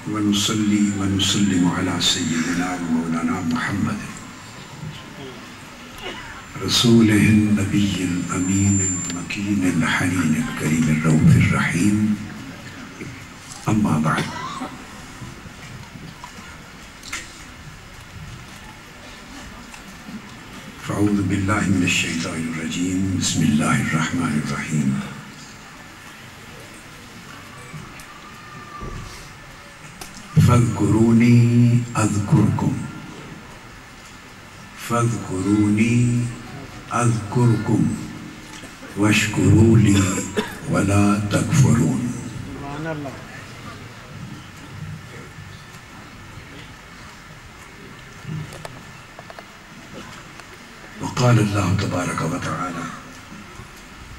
ونصلي ونسلم على سيدنا ومولانا محمد رسوله النبي الأمين المكين الحنين الكريم الرؤوف الرحيم. أما بعد، فأعوذ بالله من الشيطان الرجيم. بسم الله الرحمن الرحيم. فاذكروني أذكركم فاذكروني أذكركم واشكروا لي ولا تكفرون. وقال الله تبارك وتعالى: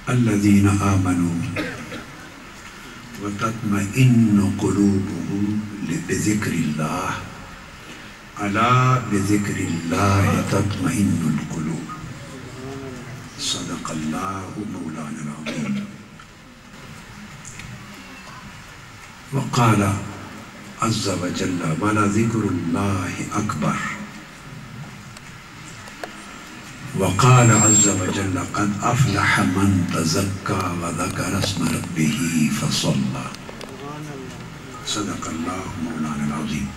الذين آمنوا وتطمئن قلوبهم بذكر الله ألا بذكر الله تطمئن القلوب. صدق الله مولانا العظيم. وقال عز وجل: ولذكر الله أكبر. وقال عز وجل: قد أفلح من تزكى وذكر اسم ربه فصلى. صدق الله مولانا العظيم.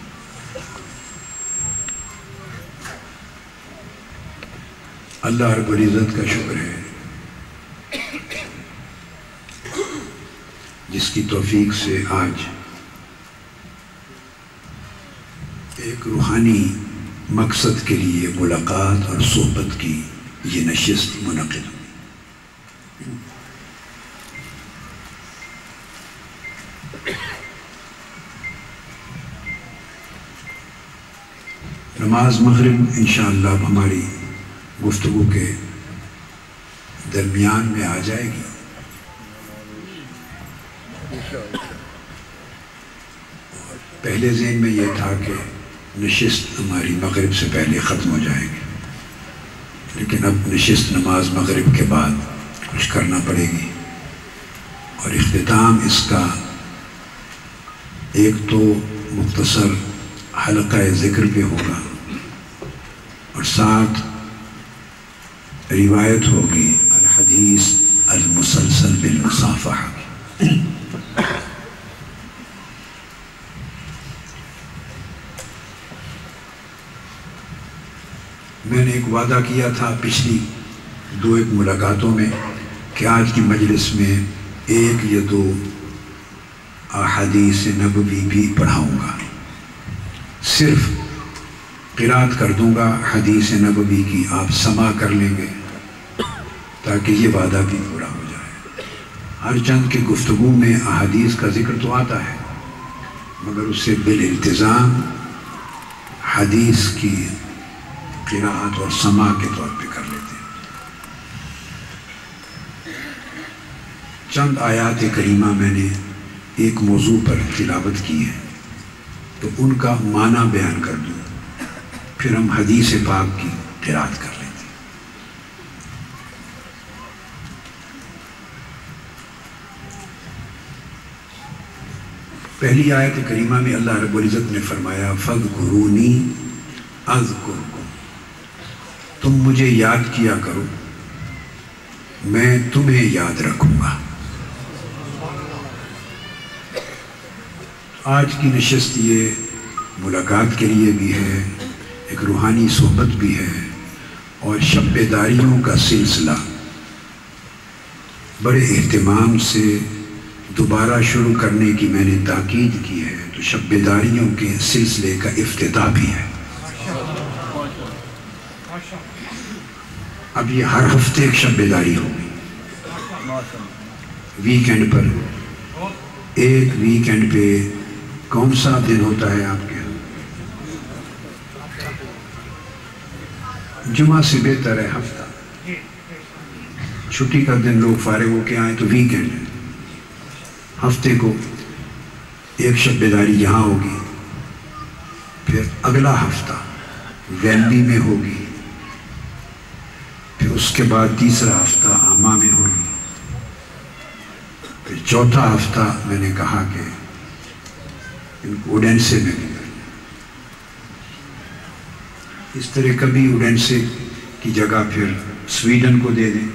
اللہ رب العزت کا شکر ہے جس کی توفیق سے آج ایک روحانی مقصد کے لیے ملاقات اور صحبت کی یہ نشست منعقد ہوئی. نماز مغرب انشاءاللہ ہماری گفتگو کے درمیان میں آ جائے گی. پہلے ذہن میں یہ تھا کہ نشست ہماری مغرب سے پہلے ختم ہو جائے گی، لیکن اب نشست نماز مغرب کے بعد کچھ کرنا پڑے گی، اور اختتام اس کا ایک تو مختصر حلقہ ذکر پہ ہوگا اور ساتھ روایت ہوگی الحدیث المسلسل بالمصافحہ. میں نے ایک وعدہ کیا تھا پچھلی ایک ملاقاتوں میں کہ آج کی مجلس میں ایک یا دو احادیث نبوی بھی پڑھاؤں گا. صرف قرات کر دوں گا حدیث نبوی کی، آپ سماع کر لیں گے تاکہ یہ وعدہ بھی پورا ہو جائے. ہر چند کی گفتگو میں احادیث کا ذکر تو آتا ہے، مگر اس سے بالالتزام حدیث کی قرات اور سماع کے طور پہ کر لیتے ہیں. چند آیات کریمہ میں نے ایک موضوع پر تلاوت کی ہے، تو ان کا معنی بیان کر دوں، پھر ہم حدیث پاک کی قرات کر لیتے ہیں. پہلی آیت کریمہ میں اللہ رب العزت نے فرمایا: فاذکرونی اذکرکم. تم مجھے یاد کیا کرو، میں تمہیں یاد رکھوں گا. آج کی نشست یہ ملاقات کے لیے بھی ہے، ایک روحانی صحبت بھی ہے، اور شب بیداریوں کا سلسلہ بڑے اہتمام سے دوبارہ شروع کرنے کی میں نے تاکید کی ہے. تو شب بیداریوں کے سلسلے کا افتتاح بھی ہے. اب یہ ہر ہفتے ایک شب بیداری ہوگی. ویکینڈ پر، ایک ویکینڈ پہ کون سا دن ہوتا ہے آپ کے؟ جمعہ سے بہتر ہے ہفتہ. چھٹی کا دن لوگ فارغ ہو کے آئیں تو ویکینڈ ہے. ہفتے کو ایک شب بیداری یہاں ہوگی، پھر اگلا ہفتہ ویمبی میں ہوگی، پھر اس کے بعد تیسرا ہفتہ آما میں ہوگی، پھر چوتھا ہفتہ میں نے کہا کہ ان کو اوڈینسے میں بھی کرنا. اس طرح کبھی اوڈینسے کی جگہ پھر سویڈن کو دے دیں.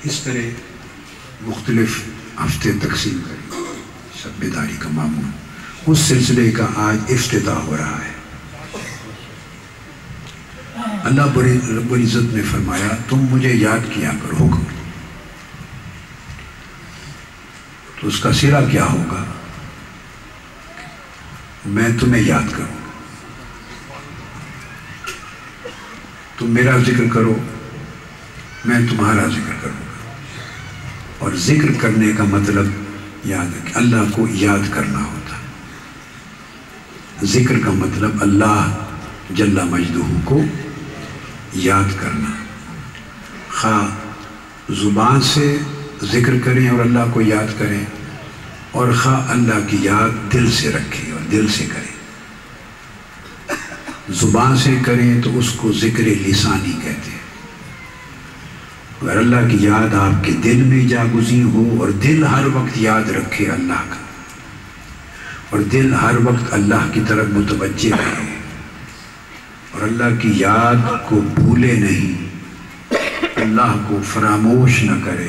اس طرح مختلف ہفتے تقسیم کریں. شب بیداری کا معمول اس سلسلے کا آج افتتاح ہو رہا ہے. اللہ رب العزت نے فرمایا تم مجھے یاد کیا کرو، حکم. تو اس کا سرا کیا ہوگا؟ میں تمہیں یاد کروں. تم میرا ذکر کرو، میں تمہارا ذکر کروں گا. اور ذکر کرنے کا مطلب یاد ہے کہ اللہ کو یاد کرنا ہوتا ہے. ذکر کا مطلب اللہ جل مجدہ کو یاد کرنا. خواہ زبان سے ذکر کریں اور اللہ کو یاد کریں، اور خواہ اللہ کی یاد دل سے رکھیں اور دل سے کریں. زبان سے کریں تو اس کو ذکر لسانی کہتے ہیں. اگر اللہ کی یاد آپ کے دل میں جاگزین ہو اور دل ہر وقت یاد رکھے اللہ کا، اور دل ہر وقت اللہ کی طرف متوجہ رہے اور اللہ کی یاد کو بھولے نہیں، اللہ کو فراموش نہ کرے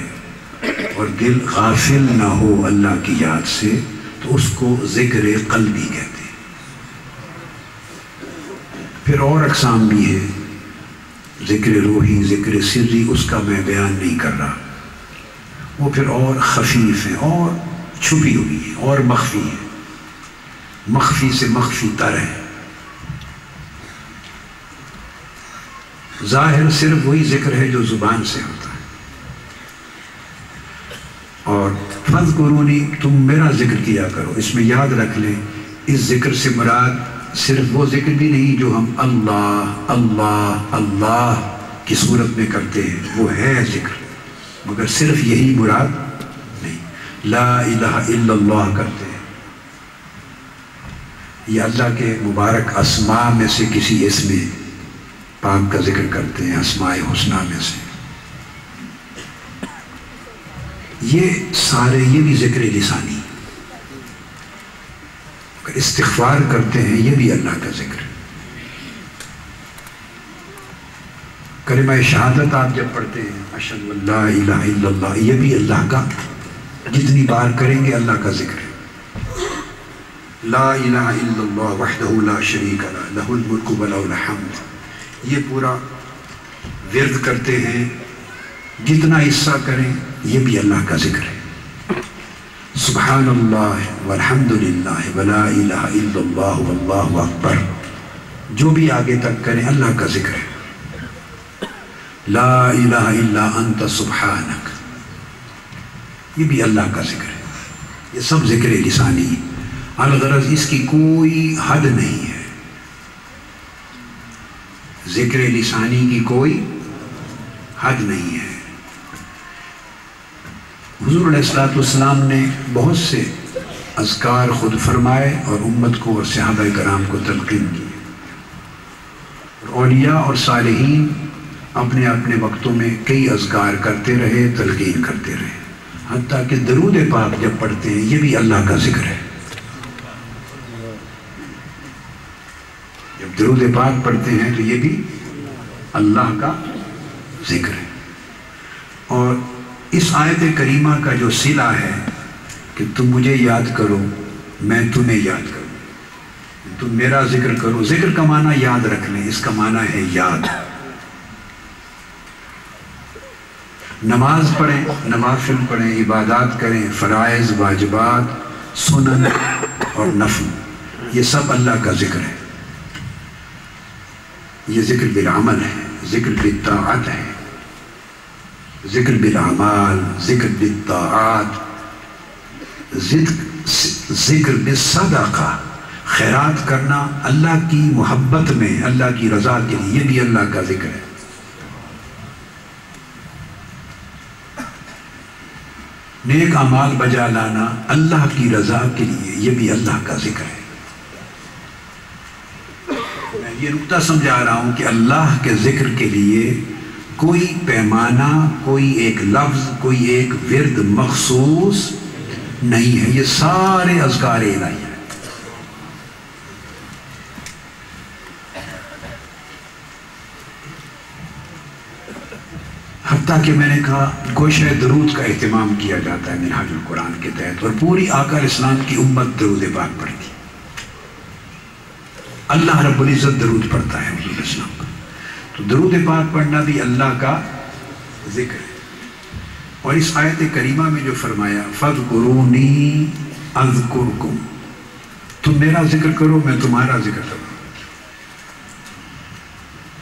اور دل غافل نہ ہو اللہ کی یاد سے، تو اس کو ذکر قلبی کہتے ہیں. پھر اور اقسام بھی ہیں، ذکر روحی، ذکر سری، اس کا میں بیان نہیں کر رہا. وہ پھر اور خفیف ہیں اور چھپی ہوئی ہیں اور مخفی ہیں، مخفی سے مخفی تر ہیں. ظاہر صرف وہی ذکر ہے جو زبان سے ہوتا ہے. اور فَاذْكُرُونِي، تم میرا ذکر کیا کرو. اس میں یاد رکھ لیں، اس ذکر سے مراد صرف وہ ذکر بھی نہیں جو ہم اللہ اللہ اللہ کی صورت میں کرتے ہیں، وہ ہے ذکر، مگر صرف یہی مراد نہیں. لا الہ الا اللہ کرتے ہیں، یہ اللہ کے مبارک اسماء میں سے کسی اسم پاک کا ذکر کرتے ہیں، اسماء حسنہ میں سے. یہ سارے، یہ بھی ذکر لسانی. اگر استغفار کرتے ہیں یہ بھی اللہ کا ذکر ہے. کلمہ شہادت آپ جب پڑھتے ہیں، اشہد ان لا الہ الا اللہ، یہ بھی اللہ کا، جتنی بار کریں گے اللہ کا ذکر ہے. لا الہ الا اللہ وحدہ لا شریک لہ لہ الملک ولہ الحمد، یہ پورا ورد کرتے ہیں، جتنا حصہ کریں یہ بھی اللہ کا ذکر ہے. سبحان اللہ والحمد للہ ولا الہ الا اللہ واللہ اکبر، جو بھی آگے تک کریں اللہ کا ذکر ہے. لا الہ الا انت سبحانک، یہ بھی اللہ کا ذکر ہے. یہ سب ذکر لسانی. الغرض اس کی کوئی حد نہیں ہے، ذکر لسانی کی کوئی حد نہیں ہے. حضور علیہ السلام نے بہت سے اذکار خود فرمائے اور امت کو اور صحابہ کرام کو تلقین کی. اولیاء اور صالحین اپنے اپنے وقتوں میں کئی اذکار کرتے رہے، تلقین کرتے رہے، حتیٰ کہ درود پاک جب پڑھتے ہیں یہ بھی اللہ کا ذکر ہے. جب درود پاک پڑھتے ہیں تو یہ بھی اللہ کا ذکر ہے. اور اس آیت کریمہ کا جو صلہ ہے کہ تم مجھے یاد کرو، میں تمہیں یاد کروں، تم میرا ذکر کرو. ذکر کا معنی یاد رکھ لیں، اس کا معنی ہے یاد. نماز پڑھیں، نوافل پڑھیں، عبادات کریں، فرائض، واجبات، سنن اور نفل، یہ سب اللہ کا ذکر ہے. یہ ذکر بالعمل ہے، ذکر بالطاعت ہے، ذکر بالاعمال، ذکر بالطاعات، ذکر بالصدقہ، خیرات کرنا اللہ کی محبت میں، اللہ کی رضا کے لیے، یہ بھی اللہ کا ذکر ہے. نیک اعمال بجا لانا اللہ کی رضا کے لیے، یہ بھی اللہ کا ذکر ہے. میں یہ نقطہ سمجھا رہا ہوں کہ اللہ کے ذکر کے لیے کوئی پیمانہ، کوئی ایک لفظ، کوئی ایک ورد مخصوص نہیں ہے. یہ سارے اذکار الہی ہیں. حتیٰ کہ میں نے کہا گوشہ درود کا اہتمام کیا جاتا ہے منہاج القرآن کے تحت، اور پوری آقا اسلام کی امت درود پاک پڑھتی، اللہ رب العزت درود پڑھتا ہے حضور اسلام کا، تو درود پاک پڑھنا بھی اللہ کا ذکر ہے۔ اور اس آیت کریمہ میں جو فرمایا فَاذْكُرُونِي أَذْكُرْكُمْ، تم میرا ذکر کرو میں تمہارا ذکر کروں،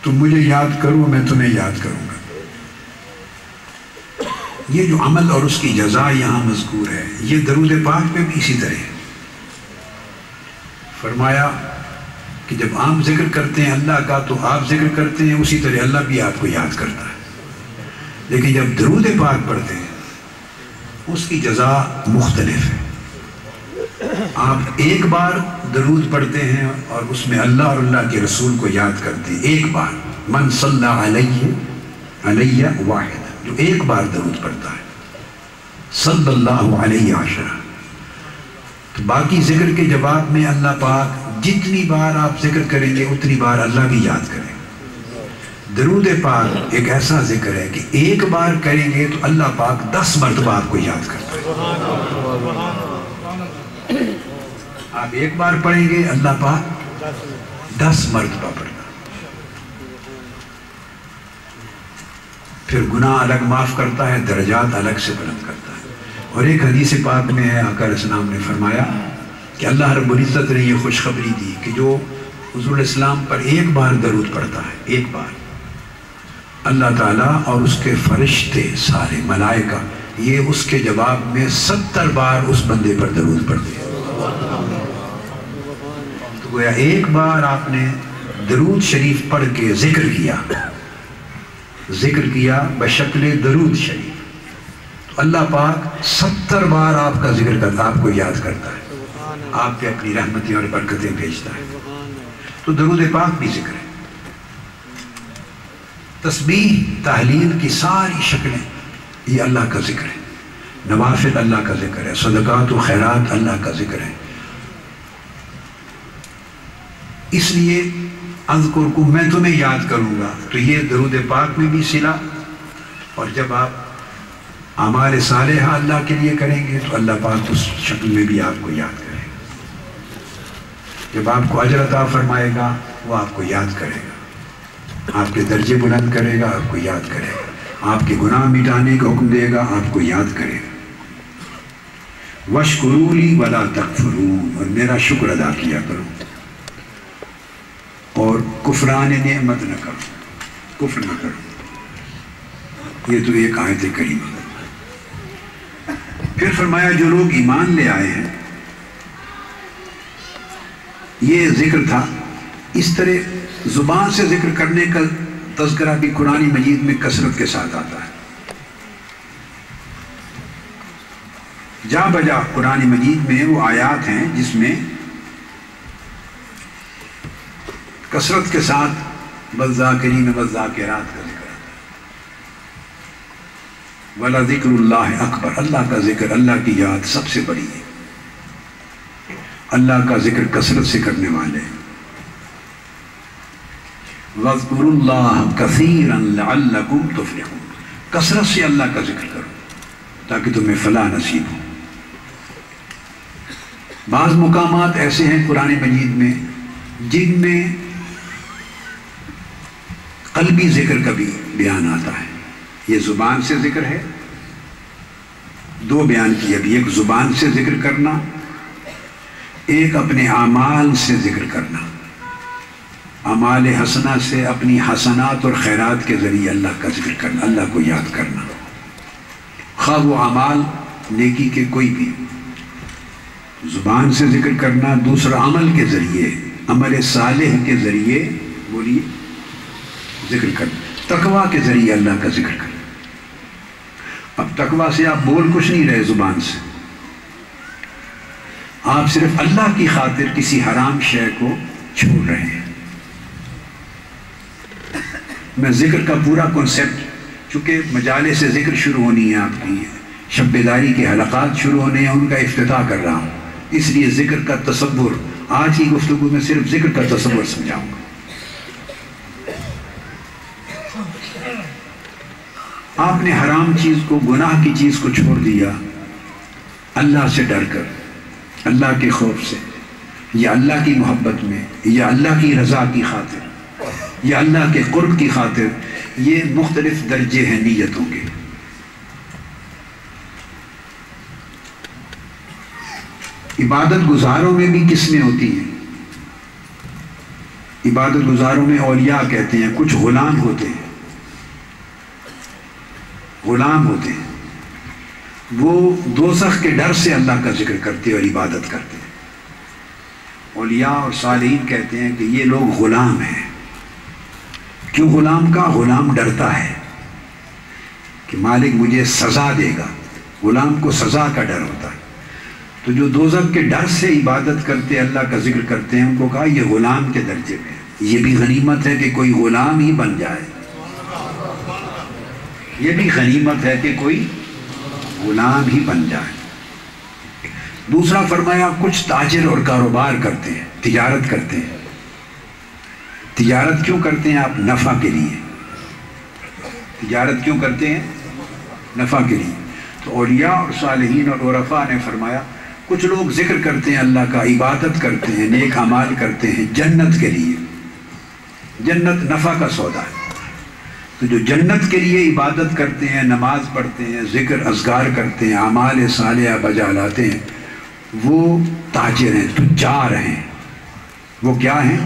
تم مجھے یاد کرو میں تمہیں یاد کروں گا۔ یہ جو عمل اور اس کی جزا یہاں مذکور ہے، یہ درود پاک میں بھی اسی طرح ہے۔ فرمایا کہ جب آپ ذکر کرتے ہیں اللہ کا تو آپ ذکر کرتے ہیں، اسی طرح اللہ بھی آپ کو یاد کرتا ہے، لیکن جب درود پاک پڑھتے ہیں اس کی جزا مختلف ہے۔ آپ ایک بار درود پڑھتے ہیں اور اس میں اللہ اور اللہ کے رسول کو یاد کرتے ہیں، ایک بار، من صلی علیہ واحد، جو ایک بار درود پڑھتا ہے، صلی اللہ علیہ عشرہ، تو باقی ذکر کے جواب میں اللہ پاک جتنی بار آپ ذکر کریں گے اتنی بار اللہ بھی یاد کریں گے۔ درود پاک ایک ایسا ذکر ہے کہ ایک بار کریں گے تو اللہ پاک 10 مرتبہ آپ کو یاد کرتا ہے۔ آپ ایک بار پڑھیں گے اللہ پاک 10 مرتبہ پڑھتا، پھر گناہ الگ معاف کرتا ہے، درجات الگ سے بلند کرتا ہے۔ اور ایک حدیث پاک میں ہے آقا علیہ السلام نے فرمایا کہ اللہ رب العزت نے یہ خوشخبری دی کہ جو حضور السلام پر ایک بار درود پڑھتا ہے، ایک بار، اللہ تعالیٰ اور اس کے فرشتے سارے ملائکہ یہ اس کے جواب میں 70 بار اس بندے پر درود پڑھتے ہیں۔ تو گویا ایک بار آپ نے درود شریف پڑھ کے ذکر کیا بشکل درود شریف، تو اللہ پاک 70 بار آپ کا ذکر کرتا، آپ کو یاد کرتا ہے، آپ پہ اپنی رحمتیں اور برکتیں بھیجتا ہے۔ تو درود پاک بھی ذکر ہے۔ تسبیح تحلیل کی ساری شکلیں یہ اللہ کا ذکر ہے، نوافل اللہ کا ذکر ہے، صدقات و خیرات اللہ کا ذکر ہے۔ اس لیے اذکرکم، میں تمہیں یاد کروں گا، تو یہ درود پاک میں بھی صلہ، اور جب آپ اعمال صالحہ اللہ کے لیے کریں گے تو اللہ پاک اس شکل میں بھی آپ کو یاد کرے گا۔ جب آپ کو اجر عطا فرمائے گا وہ آپ کو یاد کرے گا، آپ کے درجے بلند کرے گا، آپ کو یاد کرے گا، آپ کے گناہ مٹانے کا حکم دے گا، آپ کو یاد کرے گا۔ وَاشْكُرُوا لِي وَلَا تَكْفُرُونَ، اور میرا شکر ادا کیا کرو اور کفران نعمت نہ کرو، کفر نہ کرو۔ یہ تو ایک آیت کریمہ۔ پھر فرمایا جو لوگ ایمان لے آئے ہیں، یہ ذکر تھا۔ اس طرح زبان سے ذکر کرنے کا تذکرہ بھی قرآن مجید میں کثرت کے ساتھ آتا ہے۔ جا بجا قرآن مجید میں وہ آیات ہیں جس میں کثرت کے ساتھ والذاکرین والذاکرات کا ذکر آتا ہے۔ وَلَذِكْرُ اللَّهِ أَكْبَرُ، اللہ کا ذکر، اللہ کی یاد سب سے بڑی ہے۔ اللہ کا ذکر کثرت سے کرنے والے۔ وَاذْكُرُوا اللَّهَ كَثِيرًا لَعَلَّكُمْ تُفْلِحُونَ، کثرت سے اللہ کا ذکر کرو تاکہ تمہیں فلاح نصیب ہو۔ بعض مقامات ایسے ہیں قرآن مجید میں جن میں قلبی ذکر کا بھی بیان آتا ہے۔ یہ زبان سے ذکر ہے، دو بیان کیا بھی، ایک زبان سے ذکر کرنا، ایک اپنے اعمال سے ذکر کرنا، اعمال حسنہ سے اپنی حسنات اور خیرات کے ذریعے اللہ کا ذکر کرنا، اللہ کو یاد کرنا، خواہ وہ اعمال نیکی کے کوئی بھی۔ زبان سے ذکر کرنا، دوسرا عمل کے ذریعے، عمل صالح کے ذریعے بولیے ذکر کرنا، تقویٰ کے ذریعے اللہ کا ذکر کرنا۔ اب تقویٰ سے آپ بول کچھ نہیں رہے زبان سے، آپ صرف اللہ کی خاطر کسی حرام شے کو چھوڑ رہے ہیں۔ میں ذکر کا پورا کنسپٹ، چونکہ مجالس سے ذکر شروع ہونی ہے، آپ کی شب بیداری کے حلقات شروع ہونے ہیں، ان کا افتتاح کر رہا ہوں، اس لیے ذکر کا تصور آج کی گفتگو میں صرف ذکر کا تصور سمجھاؤں گا۔ آپ نے حرام چیز کو، گناہ کی چیز کو چھوڑ دیا اللہ سے ڈر کر، اللہ کے خوف سے، یا اللہ کی محبت میں، یا اللہ کی رضا کی خاطر، یا اللہ کے قرب کی خاطر، یہ مختلف درجے ہیں نیتوں کے۔ عبادت گزاروں میں بھی قسمیں ہوتی ہیں۔ عبادت گزاروں میں اولیاء کہتے ہیں، کچھ غلام ہوتے ہیں، غلام ہوتے ہیں، وہ دوزخ کے ڈر سے اللہ کا ذکر کرتے اور عبادت کرتے ہیں۔ اولیاء اور صالحین کہتے ہیں کہ یہ لوگ غلام ہیں۔ کیوں غلام کا؟ غلام ڈرتا ہے کہ مالک مجھے سزا دے گا، غلام کو سزا کا ڈر ہوتا ہے۔ تو جو دوزخ کے ڈر سے عبادت کرتے، اللہ کا ذکر کرتے ہیں، ان کو کہا یہ غلام کے درجے میں ہے۔ یہ بھی غنیمت ہے کہ کوئی غلام ہی بن جائے، یہ بھی غنیمت ہے کہ کوئی غلام ہی بن جائے۔ دوسرا فرمایا کچھ تاجر اور کاروبار کرتے ہیں، تجارت کرتے ہیں۔ تجارت کیوں کرتے ہیں آپ؟ نفع کے لیے۔ تجارت کیوں کرتے ہیں؟ نفع کے لیے۔ تو اولیاء اور صالحین اور عرفاء نے فرمایا کچھ لوگ ذکر کرتے ہیں اللہ کا، عبادت کرتے ہیں، نیک اعمال کرتے ہیں جنت کے لیے۔ جنت نفع کا سودا ہے، تو جو جنت کے لیے عبادت کرتے ہیں، نماز پڑھتے ہیں، ذکر اذکار کرتے ہیں، اعمال صالحہ بجا لاتے ہیں، وہ تاجر ہیں، تجار ہیں۔ وہ کیا ہیں؟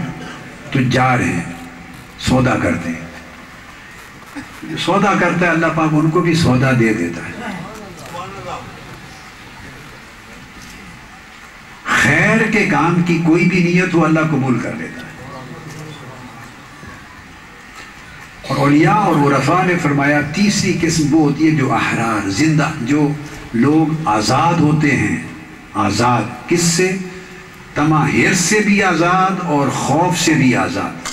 تجار ہیں، سودا کرتے ہیں۔ جو سودا کرتا ہے اللہ پاک ان کو بھی سودا دے دیتا ہے۔ خیر کے کام کی کوئی بھی نیت وہ اللہ قبول کر لیتا ہے۔ اور اولیاء اور عرفاء نے فرمایا تیسری قسم وہ ہوتی ہے جو احرار، زندہ، جو لوگ آزاد ہوتے ہیں۔ آزاد کس سے؟ طمع، ہرس سے بھی آزاد اور خوف سے بھی آزاد۔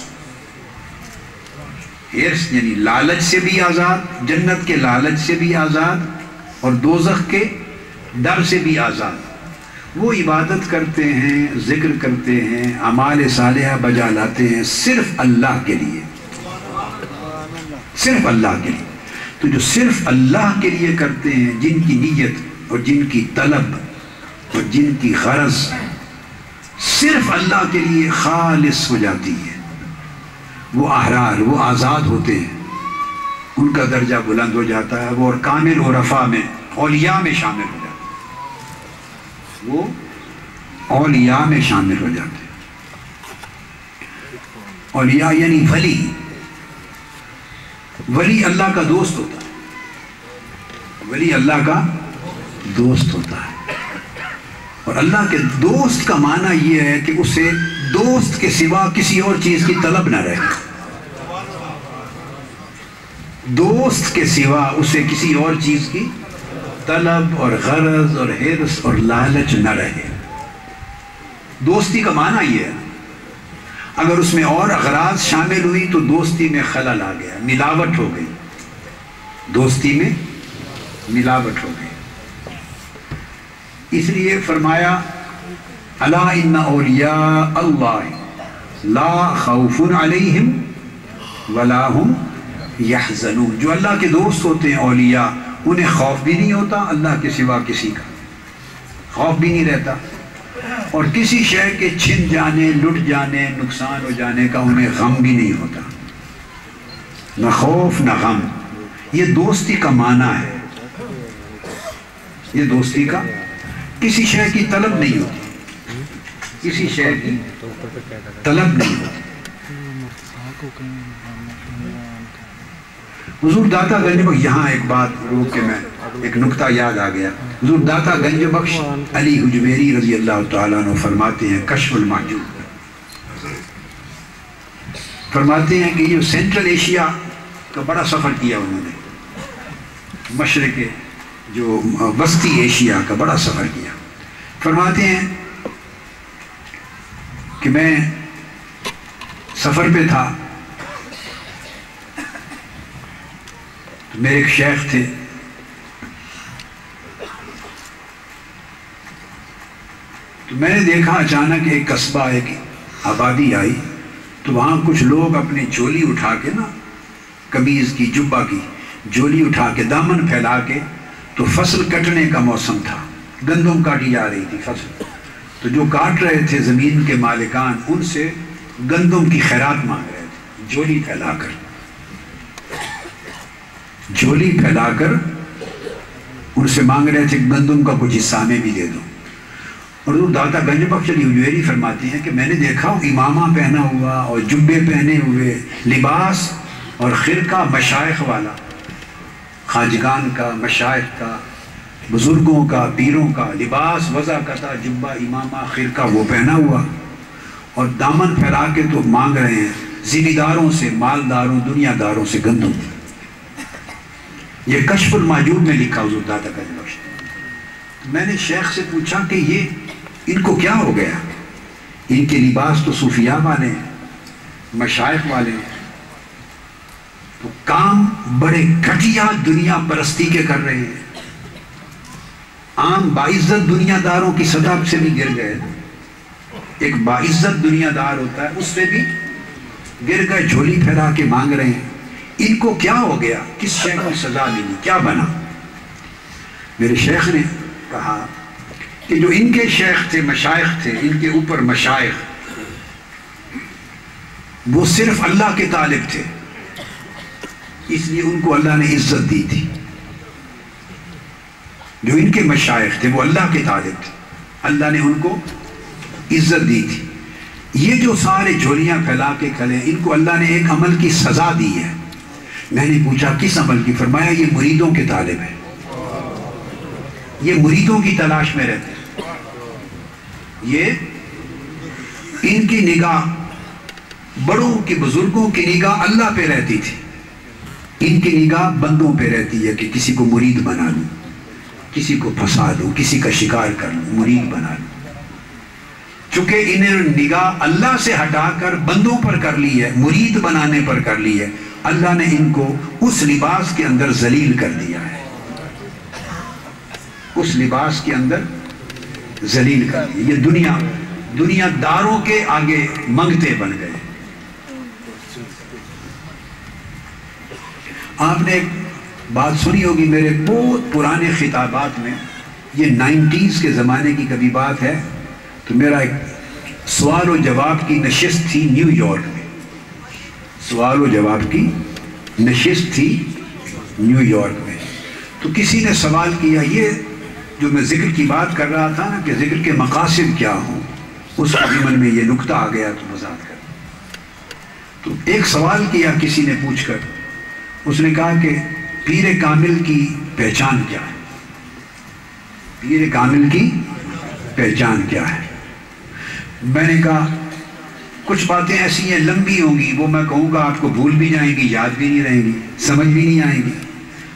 ہرس یعنی لالچ سے بھی آزاد، جنت کے لالچ سے بھی آزاد، اور دوزخ کے ڈر سے بھی آزاد۔ وہ عبادت کرتے ہیں، ذکر کرتے ہیں، اعمال صالحہ بجا لاتے ہیں صرف اللہ کے لیے، صرف اللہ کے لیے۔ تو جو صرف اللہ کے لیے کرتے ہیں، جن کی نیت اور جن کی طلب اور جن کی غرض صرف اللہ کے لیے خالص ہو جاتی ہے، وہ احرار، وہ آزاد ہوتے ہیں، ان کا درجہ بلند ہو جاتا ہے، وہ اور کامل عرفاء میں، اولیاء میں شامل ہو جاتا ہے، وہ اولیاء میں شامل ہو جاتے ہیں۔ اولیاء یعنی ولی، ولی اللہ کا دوست ہوتا ہے، ولی اللہ کا دوست ہوتا ہے۔ اور اللہ کے دوست کا معنی یہ ہے کہ اسے دوست کے سوا کسی اور چیز کی طلب نہ رہے، دوست کے سوا اسے کسی اور چیز کی طلب اور غرض اور حرص اور لالچ نہ رہے۔ دوستی کا معنی یہ ہے، اگر اس میں اور اغراض شامل ہوئی تو دوستی میں خلل آ گیا، ملاوٹ ہو گئی، دوستی میں ملاوٹ ہو گئی۔ اس لیے فرمایا الا ان اولیاء اللہ لا خوف علیہم ولا هم یحزنون۔ جو اللہ کے دوست ہوتے ہیں اولیاء، انہیں خوف بھی نہیں ہوتا اللہ کے سوا کسی کا، خوف بھی نہیں رہتا، اور کسی شے کے چھن جانے، لٹ جانے، نقصان ہو جانے کا انہیں غم بھی نہیں ہوتا، نہ خوف نہ غم۔ یہ دوستی کا معنی ہے، یہ دوستی کا، کسی شے کی طلب نہیں ہوتی، کسی شے کی طلب نہیں ہوتی۔ حضور داتا گنج بخش، یہاں ایک بات روک کے میں ایک نکتہ یاد آ گیا۔ حضور داتا گنج بخش علی حجویری رضی اللہ تعالیٰ عنہ فرماتے ہیں، کشف المحجوب، فرماتے ہیں کہ یہ سینٹرل ایشیا کا بڑا سفر کیا انہوں نے، مشرق جو وسطی ایشیا کا بڑا سفر کیا۔ فرماتے ہیں کہ میں سفر پہ تھا، تو میرے ایک شیخ تھے، تو میں نے دیکھا اچانک ایک قصبہ، ایک آبادی آئی، تو وہاں کچھ لوگ اپنی جھولی اٹھا کے نا، قمیض کی، جبہ کی، جولی اٹھا کے دامن پھیلا کے، تو فصل کٹنے کا موسم تھا، گندم کاٹی جا رہی تھی فصل، تو جو کاٹ رہے تھے زمین کے مالکان ان سے گندم کی خیرات مانگ رہے تھے، جولی پھیلا کر، جولی پھیلا کر ان سے مانگ رہے تھے گندم کا کچھ حصہ میں بھی دے دو۔ اور وہ داتا گنج بخش علی حجویری فرماتی ہیں کہ میں نے دیکھا امامہ پہنا ہوا اور جبے پہنے ہوئے، لباس اور خرقہ مشائخ والا، خواجگان کا، مشائخ کا، بزرگوں کا، پیروں کا لباس وضع کا تھا، جبہ، امامہ، خرقہ وہ پہنا ہوا، اور دامن پھیلا کے تو مانگ رہے ہیں ذمہ داروں سے، مالداروں، دنیا داروں سے گندم۔ یہ کشف المحجوب میں لکھا حضور داتا گنج بخش۔ میں نے شیخ سے پوچھا کہ یہ ان کو کیا ہو گیا؟ ان کے لباس تو صوفیاء والے ہیں، مشائخ والے ہیں، تو کام بڑے گھٹیا دنیا پرستی کے کر رہے ہیں، عام باعزت دنیا داروں کی سطح سے بھی گر گئے، ایک باعزت دنیا دار ہوتا ہے اس سے بھی گر گئے، جھولی پھیلا کے مانگ رہے ہیں۔ ان کو کیا ہو گیا؟ کس شے کو سزا ملی؟ کیا بنا؟ میرے شیخ نے کہا کہ جو ان کے شیخ تھے، مشائخ تھے، ان کے اوپر مشائخ، وہ صرف اللہ کے طالب تھے، اس لیے ان کو اللہ نے عزت دی تھی۔ جو ان کے مشائخ تھے وہ اللہ کے طالب تھے، اللہ نے ان کو عزت دی تھی۔ یہ جو سارے جھولیاں پھیلا کے کھلے، ان کو اللہ نے ایک عمل کی سزا دی ہے۔ میں نے پوچھا کس عمل کی؟ فرمایا یہ مریدوں کے طالب ہیں، یہ مریدوں کی تلاش میں رہتے ہیں، یہ ان کی نگاہ، بڑوں کی، بزرگوں کی نگاہ اللہ پہ رہتی تھی، ان کی نگاہ بندوں پہ رہتی ہے کہ کسی کو مرید بنا لوں، کسی کو پھنسا دوں، کسی کا شکار کر لوں، مرید بنا لوں۔ چونکہ انہیں نگاہ اللہ سے ہٹا کر بندوں پر کر لی ہے، مرید بنانے پر کر لی ہے، اللہ نے ان کو اس لباس کے اندر ذلیل کر دیا ہے، اس لباس کے اندر ذلیل کر دیا۔ یہ دنیا داروں کے آگے منگتے بن گئے۔ آپ نے ایک بات سنی ہوگی میرے بہت پرانے خطابات میں، یہ 90s کے زمانے کی کبھی بات ہے، تو میرا ایک سوال و جواب کی نشست تھی نیو یارک میں، سوال و جواب کی نشست تھی نیو یارک میں، تو کسی نے سوال کیا، یہ جو میں ذکر کی بات کر رہا تھا نا کہ ذکر کے مقاصد کیا ہوں، اس من میں یہ نکتہ آ گیا تو وضاحت کر۔ تو ایک سوال کیا کسی نے پوچھ کر، اس نے کہا کہ پیر کامل کی پہچان کیا ہے؟ پیر کامل کی پہچان کیا ہے؟ میں نے کہا کچھ باتیں ایسی ہیں لمبی ہوں گی، وہ میں کہوں گا آپ کو بھول بھی جائیں گی، یاد بھی نہیں رہیں گی، سمجھ بھی نہیں آئیں گی،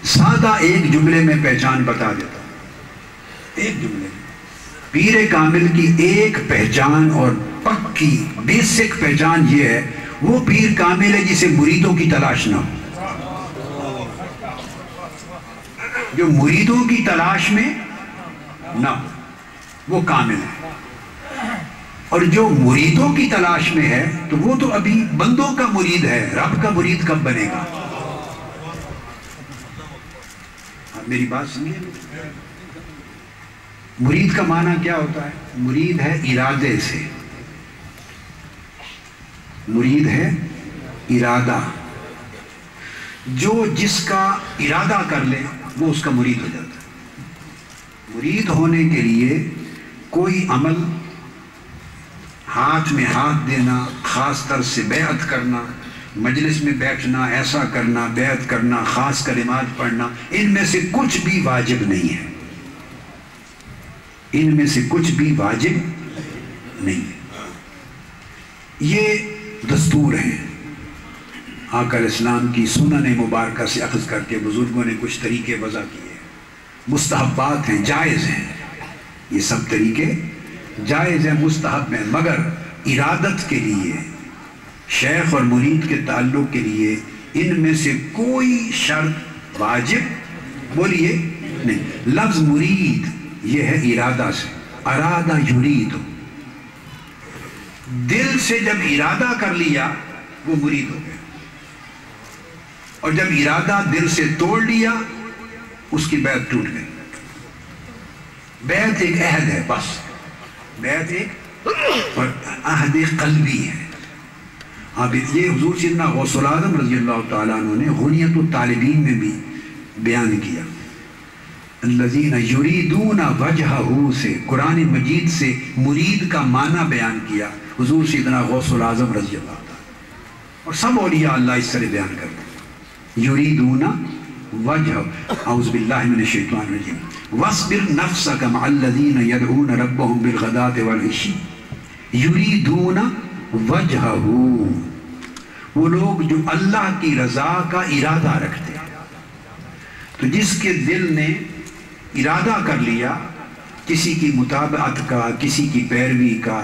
سادہ ایک جملے میں پہچان بتا دیتا ہوں، ایک جملے میں۔ پیر کامل کی ایک پہچان اور پکی بیسک پہچان یہ ہے، وہ پیر کامل ہے جسے مریدوں کی تلاش نہ ہو، جو مریدوں کی تلاش میں نہ ہو وہ کامل ہے، اور جو مریدوں کی تلاش میں ہے تو وہ تو ابھی بندوں کا مرید ہے، رب کا مرید کب بنے گا؟ میری بات سمجھے؟ مرید کا معنی کیا ہوتا ہے؟ مرید ہے ارادے سے، مرید ہے ارادہ، جو جس کا ارادہ کر لے وہ اس کا مرید ہو جاتا ہے۔ مرید ہونے کے لیے کوئی عمل، ہاتھ میں ہاتھ دینا، خاص طر سے بیعت کرنا، مجلس میں بیٹھنا، ایسا کرنا، بیعت کرنا، خاص کلمات پڑھنا، ان میں سے کچھ بھی واجب نہیں ہے، ان میں سے کچھ بھی واجب نہیں ہے، یہ دستور ہیں، آقا علیہ السلام کی سنن مبارکہ سے اخذ کر کے بزرگوں نے کچھ طریقے وضع کیے، مستحبات ہیں، جائز ہیں، یہ سب طریقے جائز ہیں، مستحب ہیں، مگر ارادت کے لیے، شیخ اور مرید کے تعلق کے لیے ان میں سے کوئی شرط واجب بولیے نہیں۔ لفظ مرید یہ ہے ارادہ سے، ارادہ یرید، دل سے جب ارادہ کر لیا وہ مرید ہو گیا، اور جب ارادہ دل سے توڑ لیا اس کی بیعت ٹوٹ گئی. بیعت ایک عہد ہے بس، بیعت ایک اور عہد قلبی ہے. اب یہ حضور سیدنا غوث العظم رضی اللہ تعالیٰ عنہ نے غنیت الطالبین میں بھی بیان کیا. الذین یریدون وجہہ سے قرآن مجید سے مرید کا معنی بیان کیا حضور سیدنا غوث العظم رضی اللہ تعالیٰ. اور سب اولیاء اللہ اس طرح بیان کرتے ہیں. یریدون وجہ، اعوذ باللہ من الشیطان الرجیم، وَاصْبِرْ نَفْسَكَ مَعَ الَّذِينَ يَدْعُونَ رَبَّهُمْ بِالْغَدَاةِ وَالْعَشِيِّ یریدون وجہہ، وہ لوگ جو اللہ کی رضا کا ارادہ رکھتے ہیں. تو جس کے دل نے ارادہ کر لیا کسی کی مطابقت کا، کسی کی پیروی کا،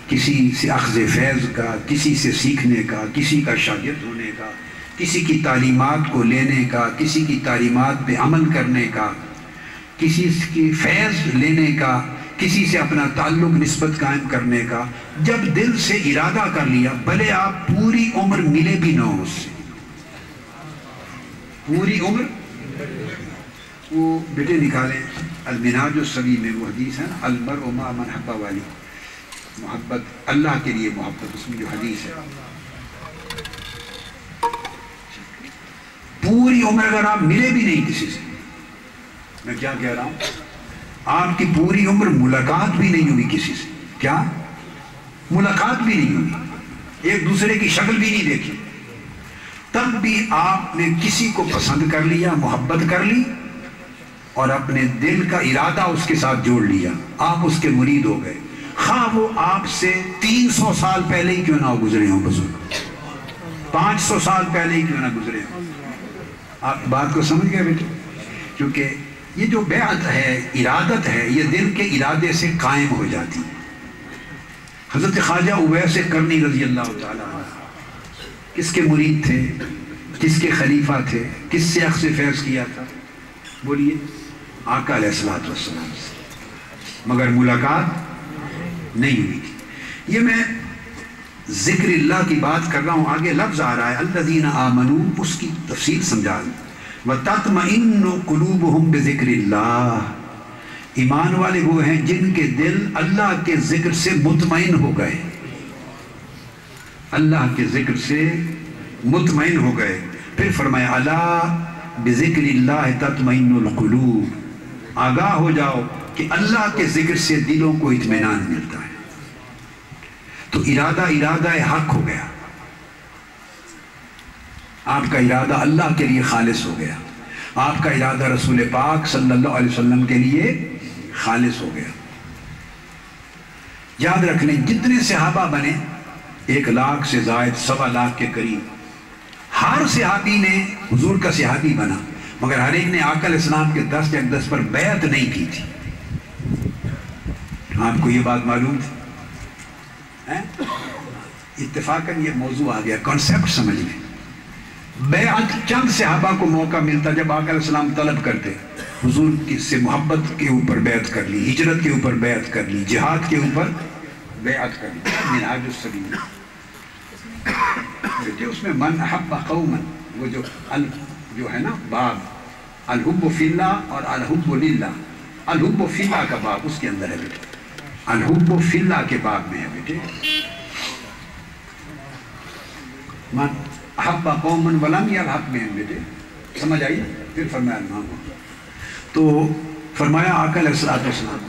کسی سے اخذ فیض کا، کسی سے سیکھنے کا، کسی کا شاگرد ہونے کا، کسی کی تعلیمات کو لینے کا، کسی کی تعلیمات پہ عمل کرنے کا، کسی کی فیض لینے کا، کسی سے اپنا تعلق نسبت قائم کرنے کا، جب دل سے ارادہ کر لیا بھلے آپ پوری عمر ملے بھی نہ ہو اس سے، پوری عمر. وہ بیٹے نکالیں المنہاج الصغیر میں وہ حدیث ہے نا، المرء مع من حب والی، محبت اللہ کے لیے محبت، اس میں جو حدیث ہے پوری عمر اگر آپ ملے بھی نہیں کسی سے، میں کیا کہہ رہا ہوں، آپ کی پوری عمر ملاقات بھی نہیں ہوئی کسی سے، کیا ملاقات بھی نہیں ہوئی، ایک دوسرے کی شکل بھی نہیں دیکھی، تب بھی آپ نے کسی کو پسند کر لیا، محبت کر لی اور اپنے دل کا ارادہ اس کے ساتھ جوڑ لیا، آپ اس کے مرید ہو گئے. خواہ وہ آپ سے 300 سال پہلے ہی کیوں نہ گزرے ہوں بزرگ، 500 سال پہلے ہی کیوں نہ گزرے ہوں. آپ بات کو سمجھ گئے بیٹے؟ کیونکہ یہ جو بیعت ہے، ارادت ہے، یہ دل کے ارادے سے قائم ہو جاتی. حضرت خواجہ اویس کرنی رضی اللہ تعالیٰ عنہ کس کے مرید تھے، کس کے خلیفہ تھے، کس سے اخذ فیض کیا تھا؟ بولیے آقا علیہ الصلوۃ والسلام سے، مگر ملاقات نہیں ہوئی تھی. یہ میں ذکر اللہ کی بات کر رہا ہوں، آگے لفظ آ رہا ہے الذین آمنوا، اس کی تفصیل سمجھا دوں. وَتَطْمَئِنُّ قُلُوبُهُمْ بِذِكْرِ اللَّهِ، ایمان والے وہ ہیں جن کے دل اللہ کے ذکر سے مطمئن ہو گئے، اللہ کے ذکر سے مطمئن ہو گئے. پھر فرمایا الا بذکر اللہ تطمئن القلوب، آگاہ ہو جاؤ کہ اللہ کے ذکر سے دلوں کو اطمینان ملتا ہے. تو ارادہ حق ہو گیا، آپ کا ارادہ اللہ کے لیے خالص ہو گیا، آپ کا ارادہ رسول پاک صلی اللہ علیہ وسلم کے لیے خالص ہو گیا. یاد رکھ لیں جتنے صحابہ بنے 1 لاکھ سے زائد، 1.25 لاکھ کے قریب، ہر صحابی نے حضور کا صحابی بنا، مگر ہر ایک نے آقا علیہ السلام کے دست اقدس پر بیعت نہیں کی تھی. آپ کو یہ بات معلوم تھی؟ اتفاقاً یہ موضوع آ گیا، کانسیپٹ سمجھ لیں. بیعت چند صحابہ کو موقع ملتا جب آقا علیہ السلام طلب کرتے، حضور سے محبت کے اوپر بیعت کر لی، ہجرت کے اوپر بیعت کر لی، جہاد کے اوپر بیعت کر لی. منہاج السبیل بیٹے اس میں من احب قوما، وہ جو ہے نا باب الحب فی اللہ اور الحب للہ، الحب فی اللہ کا باب اس کے اندر ہے بیٹے، الحب فی اللہ کے باب میں ہے بیٹے. من احب قوما ولم یلحق بہم، بیٹے سمجھ آئی؟ پھر فرمایا المام، تو فرمایا آقا علیہ السلام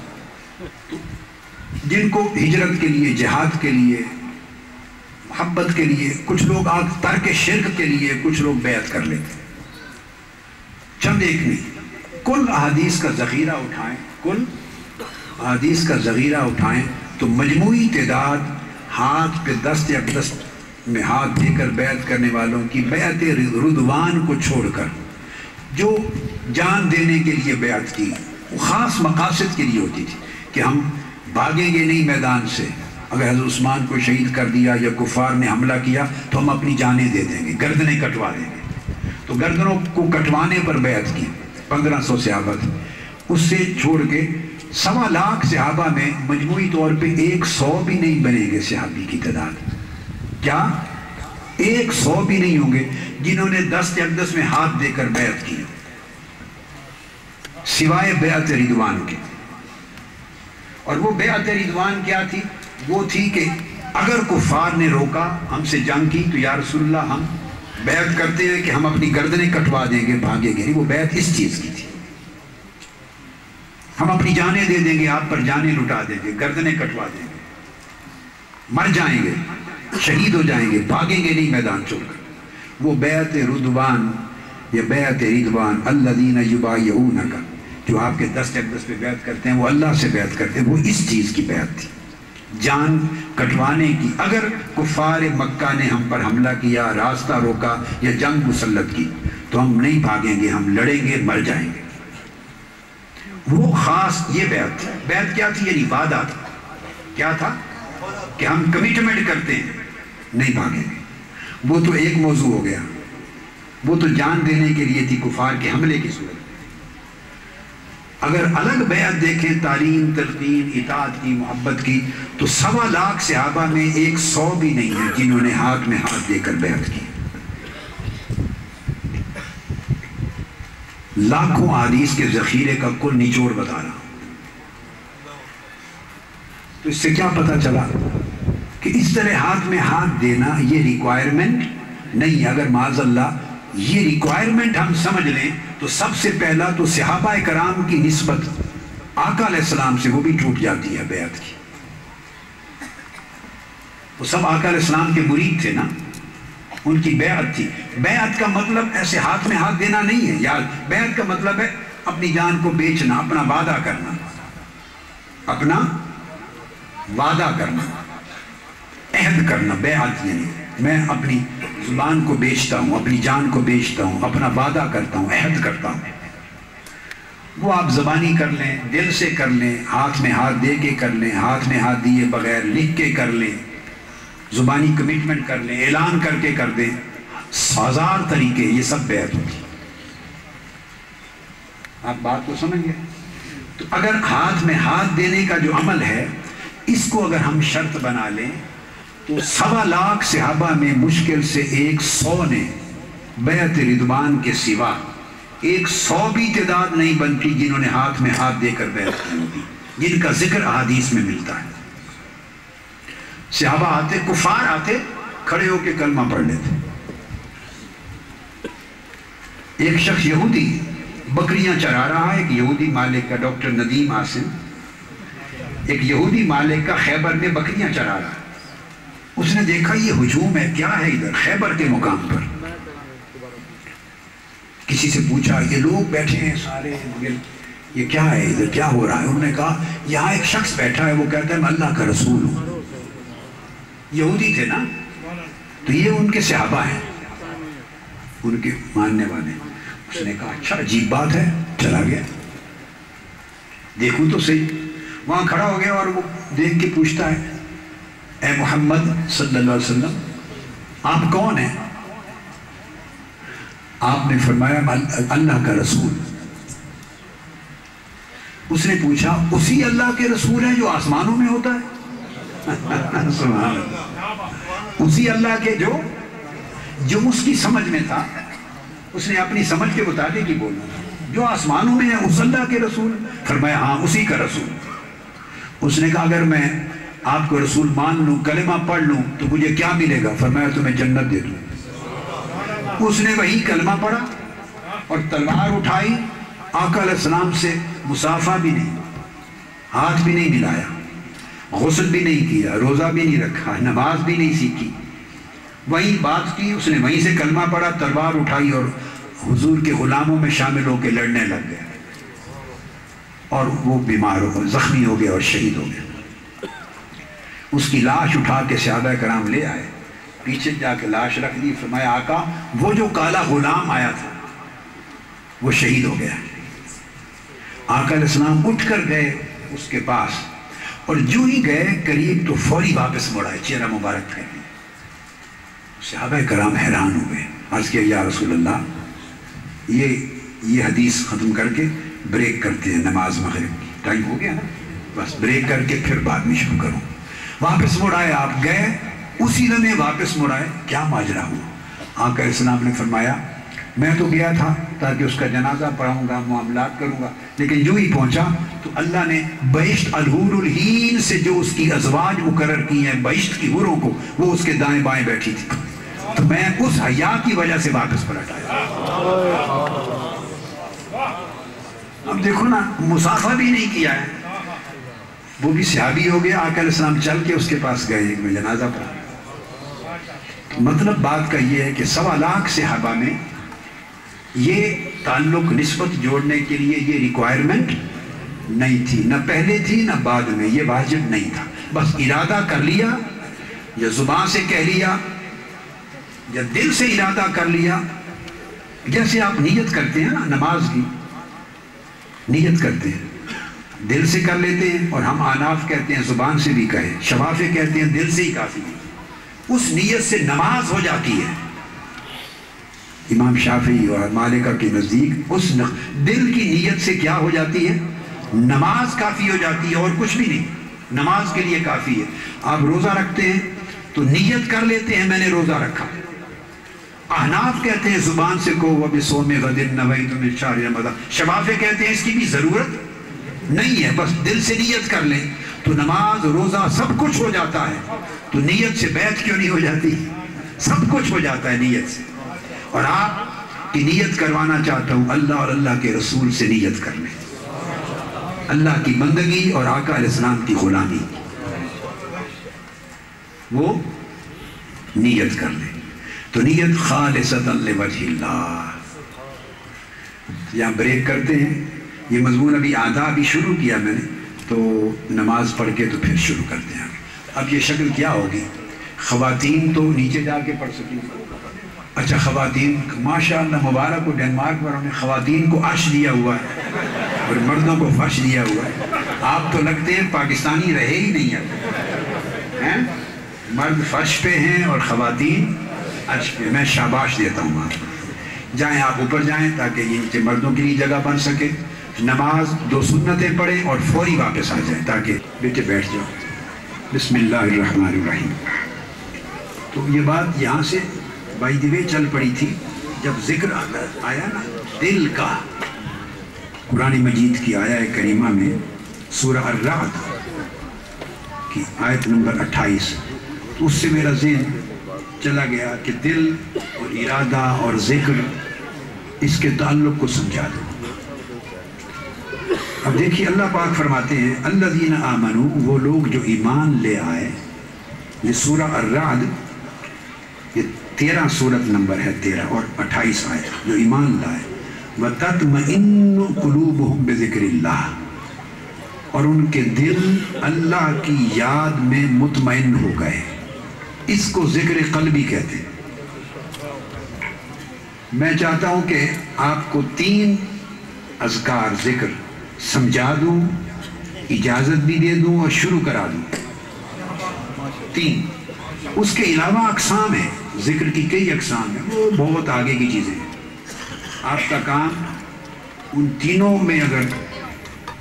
جن کو ہجرت کے لیے، جہاد کے لیے، محبت کے لیے، کچھ لوگ ترک شرک کے لیے کچھ لوگ بیعت کر لیتے، چند ایک نہیں. کل احادیث کا ذخیرہ اٹھائیں، کل احادیث کا ذخیرہ اٹھائیں تو مجموعی تعداد ہاتھ پہ دست اقدس میں ہاتھ دے کر بیعت کرنے والوں کی بیعت رضوان کو چھوڑ کر جو جان دینے کے لیے بیعت کی، وہ خاص مقاصد کے لیے ہوتی تھی کہ ہم بھاگیں گے نہیں میدان سے، اگر حضرت عثمان کو شہید کر دیا یا کفار نے حملہ کیا تو ہم اپنی جانیں دے دیں گے، گردنیں کٹوا دیں گے. تو گردنوں کو کٹوانے پر بیعت کی. 1500 صحابہ تھے، اس سے چھوڑ کے 1.25 لاکھ صحابہ میں مجموعی طور پہ 100 بھی نہیں بنے گے صحابی کی تعداد. کیا 100 بھی نہیں ہوں گے جنہوں نے دست اقدس میں ہاتھ دے کر بیعت کی سوائے بیعت رضوان کے۔ اور وہ بیعت رضوان کیا تھی؟ وہ تھی کہ اگر کفار نے روکا ہم سے جنگ کی تو یا رسول اللہ ہم بیعت کرتے ہیں کہ ہم اپنی گردنیں کٹوا دیں گے، بھاگیں گے نہیں۔ وہ بیعت اس چیز کی تھی، ہم اپنی جانیں دے دیں گے، آپ پر جانیں لٹا دیں گے، گردنیں کٹوا دیں گے، مر جائیں گے، شہید ہو جائیں گے، بھاگیں گے نہیں میدان چھوڑ کر۔ وہ بیعت رضوان یا بیعت رضوان الذین یبایعونک، جو آپ کے دست اقدس پہ بیعت کرتے ہیں، وہ اللہ سے بیعت کرتے ہیں، وہ اس چیز کی بیعت تھی، جان کٹوانے کی۔ اگر کفار مکہ نے ہم پر حملہ کیا، راستہ روکا یا جنگ مسلط کی تو ہم نہیں بھاگیں گے، ہم لڑیں گے، مر جائیں گے۔ وہ خاص یہ بیعت تھی۔ بیعت کیا تھی؟ یعنی وعدہ تھا۔ کیا تھا؟ کہ ہم کمٹمنٹ کرتے ہیں، نہیں بھاگیں گے۔ وہ تو ایک موضوع ہو گیا، وہ تو جان دینے کے لیے تھی کفار کے حملے کی صورت۔ اگر الگ بیعت دیکھیں، تعلیم، تلقین، اطاعت کی، محبت کی، تو 1.25 لاکھ صحابہ میں 100 بھی نہیں ہے جنہوں نے ہاتھ میں ہاتھ دے کر بیعت کی۔ لاکھوں حدیث کے ذخیرے کا کل نچوڑ بتا رہا ہوں۔ تو اس سے کیا پتہ چلا کہ اس طرح ہاتھ میں ہاتھ دینا یہ ریکوائرمنٹ نہیں۔ اگر معاذ اللہ یہ ریکوائرمنٹ ہم سمجھ لیں تو سب سے پہلا تو صحابہ کرام کی نسبت آقا علیہ السلام سے وہ بھی ٹوٹ جاتی ہے بیعت کی۔ وہ سب آقا علیہ السلام کے مرید تھے نا، ان کی بیعت تھی۔ بیعت کا مطلب ایسے ہاتھ میں ہاتھ دینا نہیں ہے یار، بیعت کا مطلب ہے اپنی جان کو بیچنا، اپنا وعدہ کرنا، اپنا وعدہ کرنا، عہد کرنا۔ بیعت یعنی میں اپنی زبان کو بیچتا ہوں، اپنی جان کو بیچتا ہوں، اپنا وعدہ کرتا ہوں، عہد کرتا ہوں۔ وہ آپ زبانی کر لیں، دل سے کر لیں، ہاتھ میں ہاتھ دے کے کر لیں، ہاتھ میں ہاتھ دیے بغیر لکھ کے کر لیں، زبانی کمٹمنٹ کر لیں، اعلان کر کے کر دیں، 1000 طریقے، یہ سب بیعت ہوتی۔ آپ بات کو سمجھ گئے؟ تو اگر ہاتھ میں ہاتھ دینے کا جو عمل ہے، اس کو اگر ہم شرط بنا لیں تو 1.25 لاکھ صحابہ میں مشکل سے 100 نے بیعت رضوان کے سوا 100 بھی تعداد نہیں بنتی جنہوں نے ہاتھ میں ہاتھ دے کر بیعت کی ہوتی، جن کا ذکر احادیث میں ملتا ہے۔ صحابہ آتے، کفار آتے، کھڑے ہو کے کلمہ پڑھ لیتے۔ ایک شخص یہودی بکریاں چرا رہا ہے، ایک یہودی مالک کا، ڈاکٹر ندیم عاصم، ایک یہودی مالک کا خیبر میں بکریاں چرا رہا ہے۔ اس نے دیکھا یہ ہجوم ہے، کیا ہے ادھر خیبر کے مقام پر؟ کسی سے پوچھا، یہ لوگ بیٹھے ہیں سارے، یہ کیا ہے ادھر، کیا ہو رہا ہے؟ انہوں نے کہا یہاں ایک شخص بیٹھا ہے، وہ کہتا ہے میں اللہ کا رسول ہوں۔ یہودی تھے نا، تو یہ ان کے صحابہ ہیں، ان کے ماننے والے۔ اس نے کہا اچھا عجیب بات ہے، چلا گیا، دیکھوں تو صحیح۔ وہاں کھڑا ہو گیا اور وہ دیکھ کے پوچھتا ہے، اے محمد صلی اللہ علیہ وسلم آپ کون ہیں؟ آپ نے فرمایا اللہ کا رسول۔ اس نے پوچھا اسی اللہ کے رسول ہیں جو آسمانوں میں ہوتا ہے؟ سبحان اللہ، اسی اللہ کے جو اس کی سمجھ میں تھا، اس نے اپنی سمجھ کے مطابق ہی بولنا تھا، جو آسمانوں میں ہے اس اللہ کے رسول؟ فرمایا ہاں اسی کا رسول۔ اس نے کہا اگر میں آپ کو رسول مان لوں، کلمہ پڑھ لوں تو مجھے کیا ملے گا؟ فرمایا تمہیں جنت دے دوں۔ اس نے وہی کلمہ پڑھا اور تلوار اٹھائی، آقا علیہ السلام سے مصافحہ بھی نہیں، ہاتھ بھی نہیں ملایا، غسل بھی نہیں کیا، روزہ بھی نہیں رکھا، نماز بھی نہیں سیکھی، وہی بات کی۔ اس نے وہیں سے کلمہ پڑھا، تلوار اٹھائی اور حضور کے غلاموں میں شامل ہو کے لڑنے لگ گیا، اور وہ بیمار ہو، زخمی ہو گیا اور شہید ہو گیا۔ اس کی لاش اٹھا کے صحابہ کرام لے آئے، پیچھے جا کے لاش رکھ دی۔ فرمایا آقا وہ جو کالا غلام آیا تھا وہ شہید ہو گیا۔ آقا علیہ السلام اٹھ کر گئے اس کے پاس، اور جو ہی گئے قریب تو فوری واپس مڑ آئے، چہرہ مبارک پھیر لیا۔ صحابہ کرام حیران ہوئے، عرض کیا یا رسول اللہ یہ حدیث ختم کر کے بریک کرتے ہیں، نماز مغرب کی ٹائم ہو گیا نا، بس بریک کر کے پھر بعد میں شروع کروں۔ واپس مڑ آئے، آپ گئے اسی لمحے واپس مڑائے، کیا ماجرا ہوا؟ آقا علیہ السلام نے فرمایا میں تو گیا تھا تاکہ اس کا جنازہ پڑھاؤں گا، معاملات کروں گا، لیکن جو ہی پہنچا تو اللہ نے بہشت الحور الہین سے جو اس کی ازواج مقرر کی ہیں بہشت کی حوروں کو، وہ اس کے دائیں بائیں بیٹھی تھی، تو میں اس حیا کی وجہ سے واپس پلٹ آیا۔ اب دیکھو نا، مسافہ بھی نہیں کیا ہے، وہ بھی صحابی ہو گیا، آقا علیہ السلام چل کے اس کے پاس گئے، ایک میں جنازہ پڑھا۔ مطلب بات کا یہ ہے کہ 1.25 لاکھ صحابہ میں یہ تعلق نسبت جوڑنے کے لیے یہ ریکوائرمنٹ نہیں تھی، نہ پہلے تھی نہ بعد میں، یہ واجب نہیں تھا، بس ارادہ کر لیا یا زبان سے کہہ لیا یا دل سے ارادہ کر لیا، جیسے آپ نیت کرتے ہیں نا، نماز کی نیت کرتے ہیں، دل سے کر لیتے ہیں، اور ہم آناف کہتے ہیں زبان سے بھی کہیں، شفافے کہتے ہیں دل سے ہی کافی ہے، اس نیت سے نماز ہو جاتی ہے۔ امام شافعی اور مالکہ کے نزدیک اس دل کی نیت سے کیا ہو جاتی ہے؟ نماز کافی ہو جاتی ہے، اور کچھ بھی نہیں، نماز کے لیے کافی ہے۔ آپ روزہ رکھتے ہیں تو نیت کر لیتے ہیں میں نے روزہ رکھا، احناف کہتے ہیں زبان سے کو وَبِصَوْمِ غَدٍ نَوَيْتُ مِنْ شَهْرِ رَمَضَانَ، شفافے کہتے ہیں اس کی بھی ضرورت نہیں ہے، بس دل سے نیت کر لیں تو نماز روزہ سب کچھ ہو جاتا ہے۔ تو نیت سے بیعت کیوں نہیں ہو جاتی؟ سب کچھ ہو جاتا ہے نیت سے۔ اور آپ کی نیت کروانا چاہتا ہوں، اللہ اور اللہ کے رسول سے نیت کر لیں، اللہ کی بندگی اور آقا علیہ السلام کی غلامی، وہ نیت کر لیں۔ تو نیت خالصۃ لوجہ اللہ۔ یہاں بریک کرتے ہیں، یہ مضمون ابھی آدھا بھی شروع کیا میں نے، تو نماز پڑھ کے تو پھر شروع کرتے ہیں۔ اب یہ شکل کیا ہوگی؟ خواتین تو نیچے جا کے پڑھ سکیں۔ اچھا، خواتین ماشاءاللہ مبارک ہو، ڈنمارک پر ہم نے خواتین کو عرش دیا ہوا ہے اور مردوں کو فرش دیا ہوا ہے۔ آپ تو لگتے ہیں پاکستانی رہے ہی نہیں ہیں، مرد فرش پہ ہیں اور خواتین عرش پہ۔ میں شاباش دیتا ہوں آپ کو، جائیں آپ اوپر جائیں تاکہ یہ نیچے مردوں کے لیے جگہ بن سکے۔ نماز 2 سنتیں پڑھیں اور فوری واپس آ جائیں تاکہ بیٹے بیٹھ جاؤ۔ بسم اللہ الرحمن الرحیم۔ تو یہ بات یہاں سے بائی دی وے چل پڑی تھی، جب ذکر آیا نا دل کا، قرآن مجید کی آیہ کریمہ میں سورہ الرعد کی آیت نمبر 28، تو اس سے میرا ذہن چلا گیا کہ دل اور ارادہ اور ذکر، اس کے تعلق کو سمجھا دو۔ اب دیکھیے اللہ پاک فرماتے ہیں الذین آمنوا، وہ لوگ جو ایمان لے آئے۔ یہ سورہ الرعد، یہ 13 سورت نمبر ہے، 13 اور 28 آیت، جو ایمان لائے۔ وَتَطْمَئِنُّ قُلُوبُهُمْ بِذِكْرِ اللَّهِ، اور ان کے دل اللہ کی یاد میں مطمئن ہو گئے۔ اس کو ذکر قلبی کہتے ہیں۔ میں چاہتا ہوں کہ آپ کو 3 اذکار ذکر سمجھا دوں، اجازت بھی دے دوں اور شروع کرا دوں۔ 3، اس کے علاوہ اقسام ہیں، ذکر کی کئی اقسام ہیں، وہ بہت آگے کی چیزیں ہیں۔ آپ کا کام ان تینوں میں اگر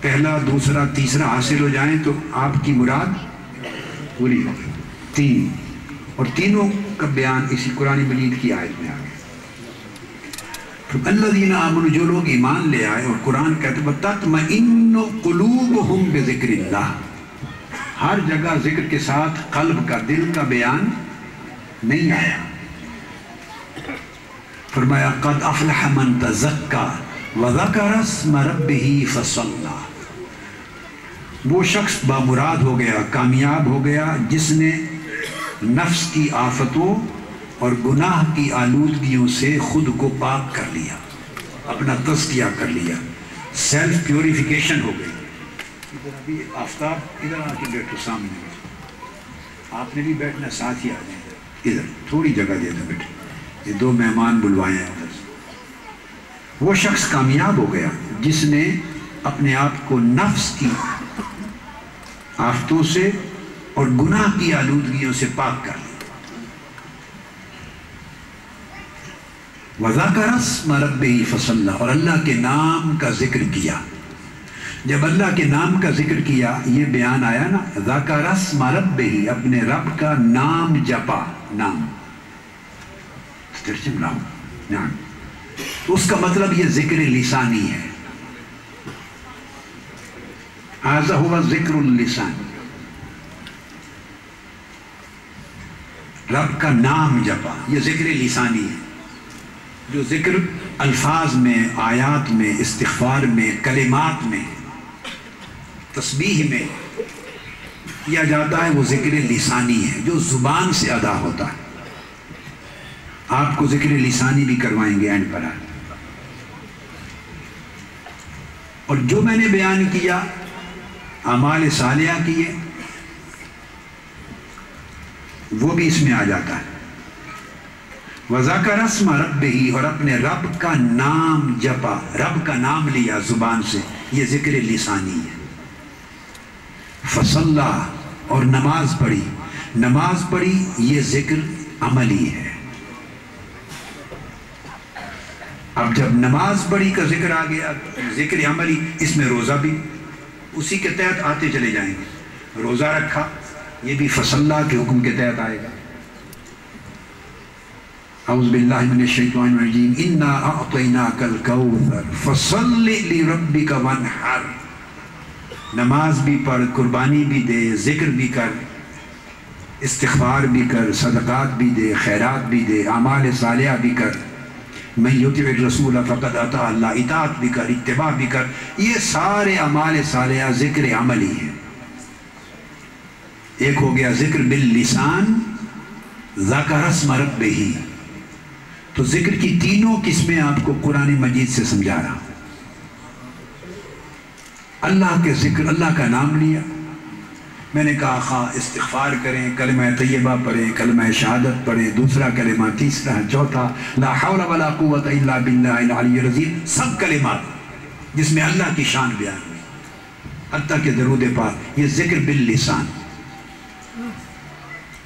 پہلا، دوسرا، تیسرا حاصل ہو جائیں تو آپ کی مراد پوری ہو گئی۔ 3، اور تینوں کا بیان اسی قرآن مجید کی آیت میں آ گیا۔ الذین آمنوا، جو لوگ ایمان لے آئے، اور قرآن کہتے ہیں تطمئن قلوبہم بذکر اللہ۔ ہر جگہ ذکر کے ساتھ قلب کا، دل کا بیان نہیں آیا۔ فرمایا قد افلح من تزکا وذکر اسم ربہ فصلی، وہ شخص بامراد ہو گیا، کامیاب ہو گیا، جس نے نفس کی آفتوں اور گناہ کی آلودگیوں سے خود کو پاک کر لیا، اپنا تزکیہ کر لیا، سیلف پیوریفیکیشن ہو گئی۔ ادھر ابھی آفتاب ادھر آ کے بیٹھو سامنے، آپ نے بھی بیٹھنا، ساتھ ہی آ جائیں، ادھر تھوڑی جگہ دے دو بیٹھے، یہ 2 مہمان بلوائے ہیں ادھر سے۔ وہ شخص کامیاب ہو گیا جس نے اپنے آپ کو نفس کی آفتوں سے اور گناہ کی آلودگیوں سے پاک کر لیا۔ وَذَكَرَ اسْمَ رَبِّهِ فَصَلَّى، اور اللہ کے نام کا ذکر کیا۔ جب اللہ کے نام کا ذکر کیا، یہ بیان آیا نا، ذکر اسم ربہ، اپنے رب کا نام جپا، نام ترجم نام، نام، تو اس کا مطلب یہ ذکر لسانی ہے. ھذا ھو ذکر اللسان، رب کا نام جپا، یہ ذکر لسانی ہے. جو ذکر الفاظ میں، آیات میں، استغفار میں، کلمات میں، تسبیح میں کیا جاتا ہے، وہ ذکر لسانی ہے جو زبان سے ادا ہوتا ہے. آپ کو ذکر لسانی بھی کروائیں گے اینڈ پر. اور جو میں نے بیان کیا اعمال صالحہ کیے، وہ بھی اس میں آ جاتا ہے. وَذَكَرَ اسْمَ رَبِّهِ، اور اپنے رب کا نام جپا، رب کا نام لیا زبان سے، یہ ذکر لسانی ہے. فَصَلَّى، اور نماز پڑھی، نماز پڑھی، یہ ذکر عملی ہے. اب جب نماز پڑھی کا ذکر آ گیا، ذکر عملی، اس میں روزہ بھی اسی کے تحت آتے چلے جائیں گے. روزہ رکھا، یہ بھی فَصَلَّى کے حکم کے تحت آئے گا. اعوذ باللہ من الشیطان الرجیم، اِنَّا أَعْطَيْنَاكَ الْكَوْثَرَ فَصَلِّ لِرَبِّكَ وَانْحَرْ. نماز بھی پڑھ، قربانی بھی دے، ذکر بھی کر، استغفار بھی کر، صدقات بھی دے، خیرات بھی دے، اعمال صالحہ بھی کر. مَن یُطِعِ الرَّسُولَ فَقَدْ أَطَاعَ اللَّهَ، اطاعت بھی کر، اتباع بھی کر. یہ سارے اعمال صالحہ ذکر عملی ہیں. ایک ہو گیا ذکر باللسان، ذکر اسم ربہ. تو ذکر کی تینوں قسمیں آپ کو قرآن مجید سے سمجھا رہا ہوں. اللہ کے ذکر، اللہ کا نام لیا. میں نے کہا خواہ استغفار کریں، کلمہ طیبہ پڑھیں، کلمہ شہادت پڑھیں، دوسرا کلمہ، تیسرا، چوتھا لا حول ولا قوت الا باللہ العلی العظیم، سب کلمات جس میں اللہ کی شان بیان ہوئی، حتیٰ کہ درود پاک، یہ ذکر باللسان.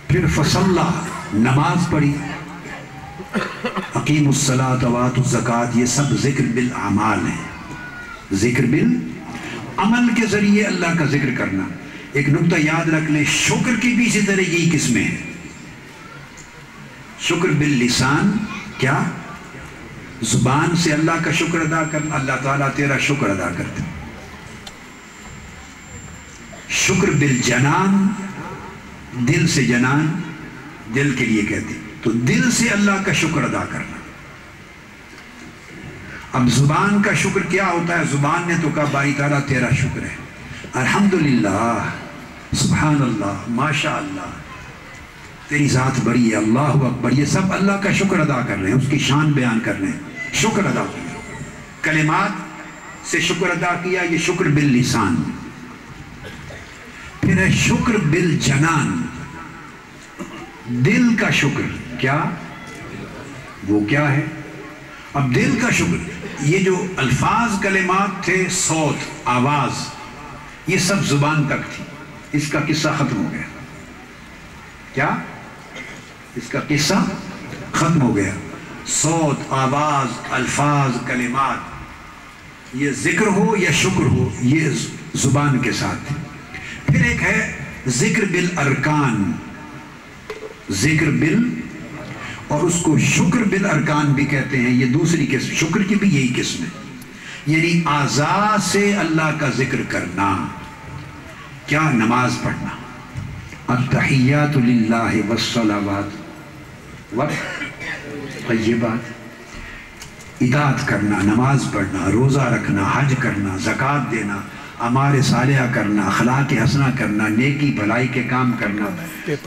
پھر فصلہ، نماز پڑھی، اقیم الصلاۃ وآتوا الزکوٰۃ، یہ سب ذکر بالاعمال ہیں. ذکر بالعمل کے ذریعے اللہ کا ذکر کرنا. ایک نکتہ یاد رکھ لیں، شکر کی بھی اسی طرح یہی قسمیں ہیں. شکر باللسان، کیا؟ زبان سے اللہ کا شکر ادا کرنا، اللہ تعالیٰ تیرا شکر ادا کرتے. شکر بالجنان، دل سے، جنان دل کے لیے کہتے، تو دل سے اللہ کا شکر ادا کرنا. اب زبان کا شکر کیا ہوتا ہے؟ زبان نے تو کہا باری تعالیٰ تیرا شکر ہے، الحمدللہ، سبحان اللہ، ماشاء اللہ، تیری ذات بڑی ہے، اللہ اکبر، یہ سب اللہ کا شکر ادا کر رہے ہیں، اس کی شان بیان کر رہے ہیں، شکر ادا کیا. کلمات سے شکر ادا کیا، یہ شکر باللسان. پھر ہے شکر بالجنان، دل کا شکر. کیا وہ کیا ہے؟ اب دل کا شکر، یہ جو الفاظ کلمات تھے، صوت، آواز، یہ سب زبان تک تھی. اس کا قصہ ختم ہو گیا. کیا؟ اس کا قصہ ختم ہو گیا. صوت، آواز، الفاظ، کلمات، یہ ذکر ہو یا شکر ہو، یہ زبان کے ساتھ. پھر ایک ہے ذکر بالارکان، ذکر اور اس کو شکر بالارکان بھی کہتے ہیں. یہ دوسری قسم، شکر کی بھی یہی قسم ہے، یعنی اعضاء سے اللہ کا ذکر کرنا. کیا؟ نماز پڑھنا، التحیات للہ والصلوات والطیبات، اطاعت کرنا، نماز پڑھنا، روزہ رکھنا، حج کرنا، زکوٰۃ دینا، اعمال صالحہ کرنا، اخلاق حسنہ کرنا، نیکی بھلائی کے کام کرنا.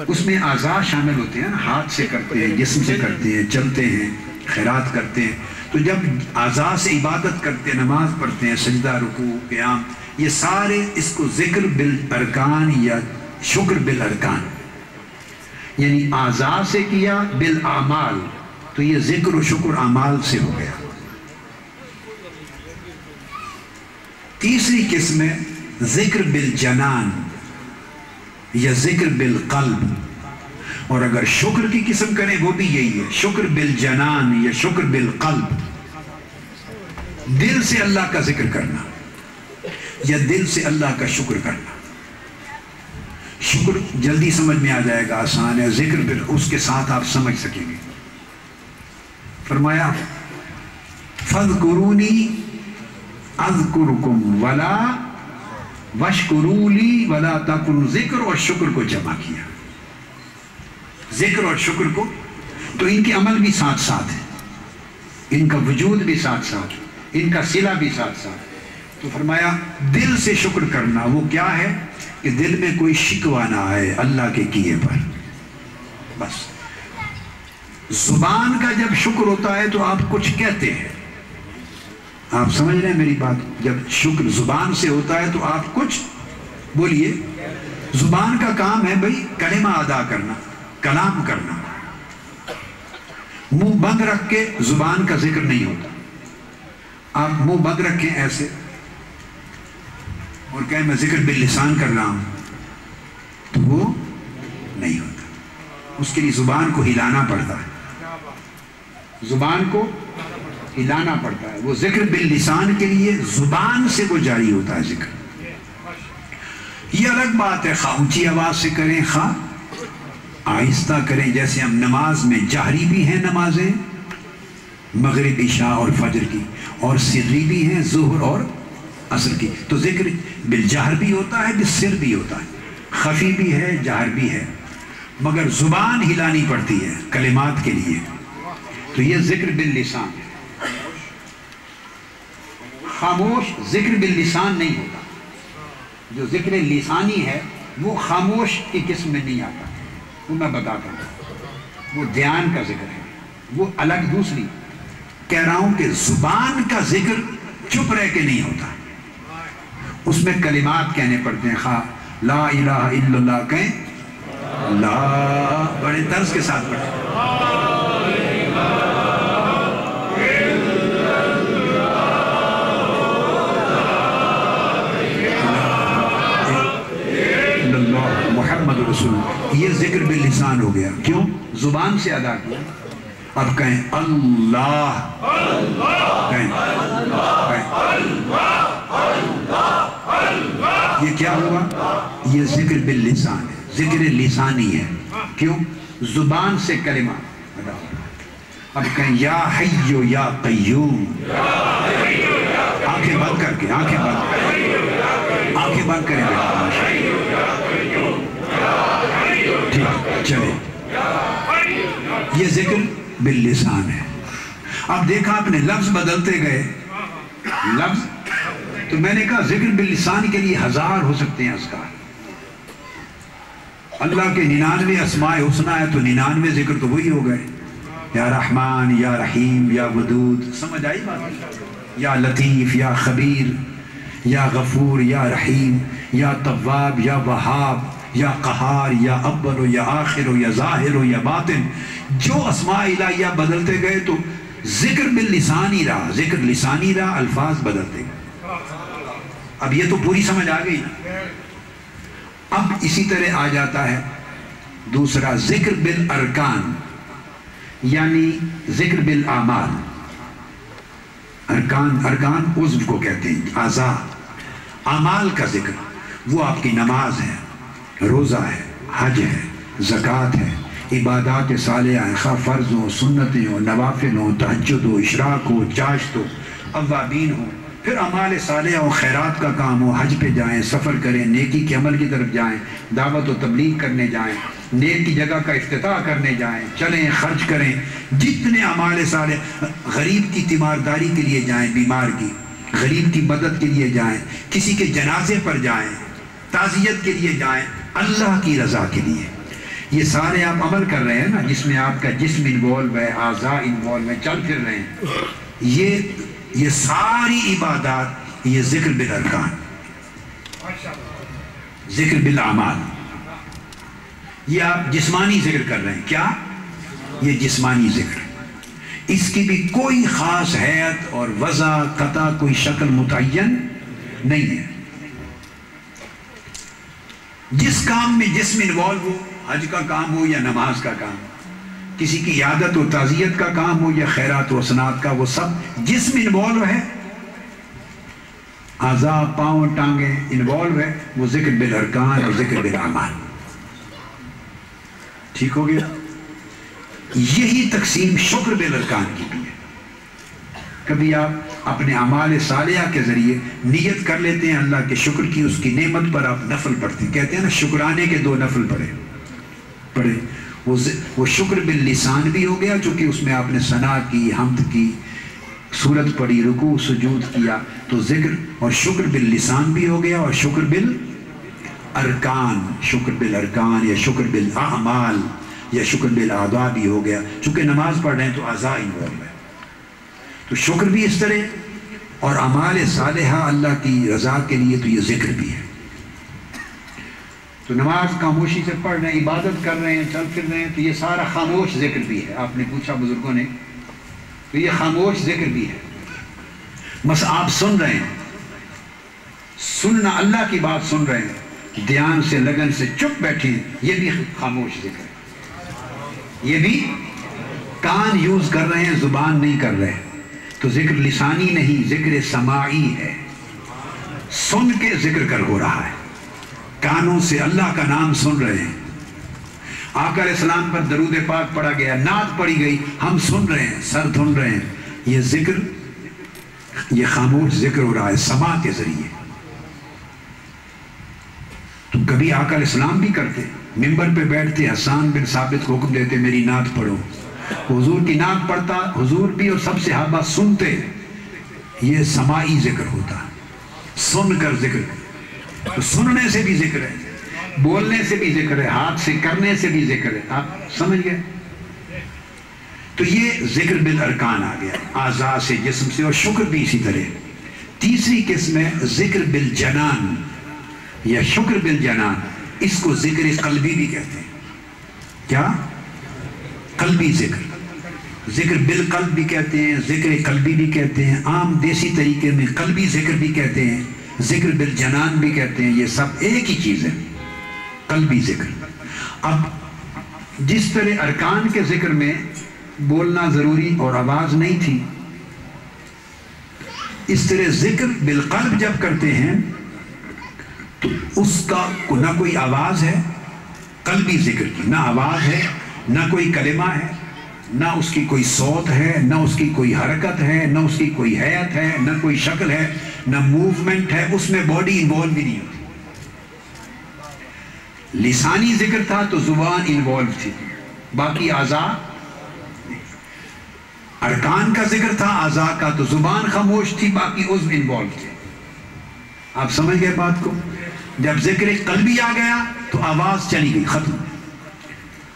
اس میں اعضاء شامل ہوتے ہیں، ہاتھ سے کرتے ہیں، جسم سے کرتے ہیں، چلتے ہیں، خیرات کرتے ہیں. تو جب اعضاء سے عبادت کرتے ہیں، نماز پڑھتے ہیں، سجدہ، رکوع، قیام، یہ سارے اس کو ذکر بالارکان یا شکر بالارکان، یعنی اعضاء سے کیا بالاعمال، تو یہ ذکر و شکر اعمال سے ہو گیا. تیسری قسم ہے ذکر بالجنان یا ذکر بالقلب. اور اگر شکر کی قسم کریں وہ بھی یہی ہے، شکر بالجنان یا شکر بالقلب، دل سے اللہ کا ذکر کرنا. یا دل سے اللہ کا شکر کرنا؟ شکر جلدی سمجھ میں آ جائے گا، آسان ہے، ذکر پھر اس کے ساتھ آپ سمجھ سکیں گے۔ فرمایا فَاذْكُرُونِي أَذْكُرُكُمْ وَلَا وَاشْكُرُوا لِي وَلَا تَكُنْ، ذکر اور شکر کو جمع کیا، ذکر اور شکر کو، تو ان کے عمل بھی ساتھ ساتھ ہے، ان کا وجود بھی ساتھ ساتھ، ان کا صلہ بھی ساتھ ساتھ۔ تو فرمایا دل سے شکر کرنا، وہ کیا ہے کہ دل میں کوئی شکوہ نہ آئے اللہ کے کیے پر، بس۔ زبان کا جب شکر ہوتا ہے تو آپ کچھ کہتے ہیں، آپ سمجھ رہے ہیں میری بات؟ جب شکر زبان سے ہوتا ہے تو آپ کچھ بولیے۔ زبان کا کام ہے بھئی کلمہ ادا کرنا، کلام کرنا، منہ بند رکھ کے زبان کا ذکر نہیں ہوتا۔ آپ منہ بند رکھیں ایسے اور کہیں میں ذکر باللسان کر رہا ہوں، تو وہ نہیں ہوتا، اس کے لیے زبان کو ہلانا پڑتا ہے، زبان کو ہلانا پڑتا ہے۔ وہ ذکر باللسان کے لیے زبان سے وہ جاری ہوتا ہے ذکر۔ یہ الگ بات ہے، خواہ اونچی آواز سے کریں خواہ آہستہ کریں، جیسے ہم نماز میں جہری بھی ہیں نمازیں، مغرب عشاء اور فجر کی، اور سری بھی ہیں ظہر اور عصر کی، تو ذکر بالجہر بھی ہوتا ہے، بالسر بھی ہوتا ہے، خفی بھی ہے، جہر بھی ہے، مگر زبان ہلانی پڑتی ہے کلمات کے لیے، تو یہ ذکر باللسان ہے۔ خاموش ذکر باللسان نہیں ہوتا، جو ذکر لسانی ہے وہ خاموش کی قسم میں نہیں آتا، وہ میں بتاتا ہوں، وہ دھیان کا ذکر ہے، وہ الگ دوسری۔ کہہ رہا ہوں کہ زبان کا ذکر چپ رہ کے نہیں ہوتا، اس میں کلمات کہنے پڑتے ہیں، خواہ لا الہ الا اللہ کہیں، لا بڑے طرز کے ساتھ پڑھیں، محمد رسول اللہ، یہ ذکر باللسان ہو گیا، کیوں؟ زبان سے ادا کیا۔ اب کہیں اللہ، کہیں یہ کیا ہوا؟ یہ ذکر باللسان ہے، ذکر لسانی ہے، کیوں؟ زبان سے کلمہ ادا ہوا۔ اب کہیں یا حیو یا قیوم، آنکھیں بند کر کے، آنکھیں بند کریں بیٹا، ٹھیک چلے، یہ ذکر باللسان ہے۔ اب دیکھا آپ نے لفظ بدلتے گئے، لفظ، تو میں نے کہا ذکر باللسان کے لیے ہزار ہو سکتے ہیں اذکار، اللہ کے 99 اسماء حسنہ ہے تو 99 ذکر تو وہی ہو گئے، یا رحمان، یا رحیم، یا ودود، سمجھ آئی بات؟ یا لطیف، یا خبیر، یا غفور، یا رحیم، یا تواب، یا وہاب، یا قہار، یا اول ہو، یا آخر ہو، یا ظاہر ہو، یا باطن، جو اسماء الہیہ بدلتے گئے تو ذکر باللسان ہی رہا، ذکر لسانی رہا، الفاظ بدلتے گئے۔ اب یہ تو پوری سمجھ آ گئی نا؟ اب اسی طرح آ جاتا ہے دوسرا ذکر بالارکان، یعنی ذکر بالاعمال۔ ارکان عضو کو کہتے ہیں، اعضاء، اعمال کا ذکر، وہ آپ کی نماز ہے، روزہ ہے، حج ہے، زکوٰۃ ہے، عبادات صالحہ ہیں، خواہ فرض ہو، سنتیں ہو، نوافل ہو، تہجد ہو، اشراق ہو، چاشت ہو، اوابین ہو، پھر اعمال صالحہ ہو، خیرات کا کام ہو، حج پہ جائیں، سفر کریں، نیکی کے عمل کی طرف جائیں، دعوت و تبلیغ کرنے جائیں، نیک کی جگہ کا افتتاح کرنے جائیں، چلیں، خرچ کریں، جتنے اعمال صالح، غریب کی تیمارداری کے لیے جائیں، بیمار کی، غریب کی مدد کے لیے جائیں، کسی کے جنازے پر جائیں، تعزیت کے لیے جائیں، اللہ کی رضا کے لیے، یہ سارے آپ عمل کر رہے ہیں نا، جس میں آپ کا جسم انوالو ہے، اعضاء انوالو ہے، چل پھر رہے ہیں، یہ ساری عبادات، یہ ذکر بالارکان، ذکر بالاعمال، یہ آپ جسمانی ذکر کر رہے ہیں، کیا؟ یہ جسمانی ذکر، اس کی بھی کوئی خاص حیت اور وضع قطع کوئی شکل متعین نہیں ہے، جس کام میں جسم انوالو ہو، حج کا کام ہو یا نماز کا کام، کسی کی عیادت و تعزیت کا کام ہو یا خیرات و حسنات کا، وہ سب جسم انوالو ہے، اعضاء پاؤں ٹانگیں انوالو ہے، وہ ذکر بالارکان اور ذکر بالاعمال. ٹھیک ہو گیا؟ یہی تقسیم شکر بالارکان کی بھی ہے. کبھی آپ اپنے اعمال صالحہ کے ذریعے نیت کر لیتے ہیں اللہ کے شکر کی، اس کی نعمت پر آپ نفل پڑھتے ہیں. کہتے ہیں نا شکرانے کے 2 نفل پڑھے. وہ شکر باللسان بھی ہو گیا چونکہ اس میں آپ نے ثنا کی، حمد کی، سورت پڑھی، رکوع سجود کیا، تو ذکر اور شکر باللسان بھی ہو گیا، اور شکر بالارکان، شکر بالارکان یا شکر بالاعمال یا شکر بالاعضاء بھی ہو گیا. چونکہ نماز پڑھ رہے ہیں تو اعضاء انوالو ہے. تو شکر بھی اس طرح، اور اعمال صالحہ اللہ کی رضا کے لیے تو یہ ذکر بھی ہے. تو نماز خاموشی سے پڑھ رہے ہیں، عبادت کر رہے ہیں، چل پھر رہے ہیں، تو یہ سارا خاموش ذکر بھی ہے. آپ نے پوچھا بزرگوں نے، تو یہ خاموش ذکر بھی ہے. بس آپ سن رہے ہیں، سننا اللہ کی بات سن رہے ہیں، دھیان سے لگن سے چپ بیٹھے ہیں، یہ بھی خاموش ذکر ہے. یہ بھی کان یوز کر رہے ہیں، زبان نہیں کر رہے. تو ذکر لسانی نہیں، ذکر سماعی ہے. سن کے ذکر کر ہو رہا ہے، کانوں سے اللہ کا نام سن رہے ہیں. آقا علیہ السلام پر درود پاک پڑھا گیا، نعت پڑھی گئی، ہم سن رہے ہیں، سر دھن رہے ہیں. یہ ذکر، یہ خاموش ذکر ہو رہا ہے سماع کے ذریعے. تو کبھی آقا علیہ السلام بھی کرتے، منبر پہ بیٹھتے، حسان بن ثابت کو حکم دیتے میری نعت پڑھو. حضور کی نعت پڑھتا، حضور بھی اور سب صحابہ سنتے. یہ سماعی ذکر ہوتا، سن کر ذکر. تو سننے سے بھی ذکر ہے، بولنے سے بھی ذکر ہے، ہاتھ سے کرنے سے بھی ذکر ہے. آپ سمجھ گئے؟ تو یہ ذکر بالارکان آ گیا، اعضاء سے، جسم سے. اور شکر بھی اسی طرح. تیسری قسم ہے ذکر بالجنان یا شکر بالجنان. اس کو ذکر قلبی بھی کہتے ہیں. کیا؟ قلبی ذکر. ذکر بالقلب بھی کہتے ہیں، ذکر قلبی بھی کہتے ہیں. عام دیسی طریقے میں قلبی ذکر بھی کہتے ہیں، ذکر بالجنان بھی کہتے ہیں. یہ سب ایک ہی چیز ہے، قلبی ذکر. اب جس طرح ارکان کے ذکر میں بولنا ضروری اور آواز نہیں تھی، اس طرح ذکر بالقلب جب کرتے ہیں تو اس کا نہ کوئی آواز ہے، قلبی ذکر کی نہ آواز ہے، نہ کوئی کلمہ ہے، نہ اس کی کوئی صوت ہے، نہ اس کی کوئی حرکت ہے، نہ اس کی کوئی حیت ہے، نہ کوئی شکل ہے، نہ موومنٹ ہے. اس میں باڈی انوالو بھی نہیں ہوتی. لسانی ذکر تھا تو زبان انوالو تھی، باقی اعضاء. ارکان کا ذکر تھا اعضاء کا تو زبان خاموش تھی، باقی عضو انوالو تھے. آپ سمجھ گئے بات کو؟ جب ذکر قلبی آ گیا تو آواز چلی گئی، ختم.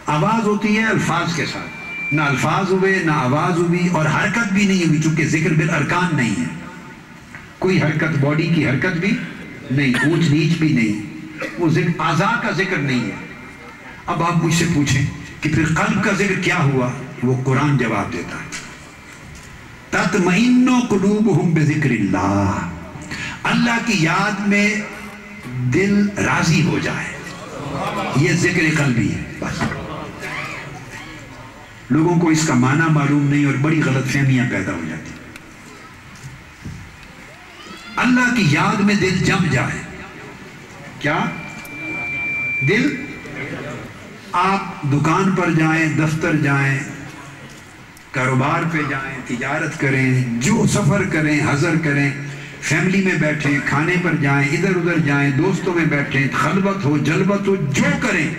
آواز ہوتی ہے الفاظ کے ساتھ، نہ الفاظ ہوئے نہ آواز ہوئی، اور حرکت بھی نہیں ہوئی چونکہ ذکر بالارکان نہیں ہے. کوئی حرکت، باڈی کی حرکت بھی نہیں، اونچ نیچ بھی نہیں. وہ ذکر اعضاء کا ذکر نہیں ہے. اب آپ مجھ سے پوچھیں کہ پھر قلب کا ذکر کیا ہوا؟ وہ قرآن جواب دیتا ہے، تطمئن قلوبہم بذکر اللہ. اللہ کی یاد میں دل راضی ہو جائے، یہ ذکر قلبی ہے. بس لوگوں کو اس کا معنی معلوم نہیں اور بڑی غلط فہمیاں پیدا ہو جاتی. اللہ کی یاد میں دل جم جائے. کیا دل؟ آپ دکان پر جائیں، دفتر جائیں، کاروبار پہ جائیں، تجارت کریں، جو سفر کریں، حضر کریں، فیملی میں بیٹھیں، کھانے پر جائیں، ادھر ادھر جائیں، دوستوں میں بیٹھیں، خلوت ہو، جلوت ہو، جو کریں،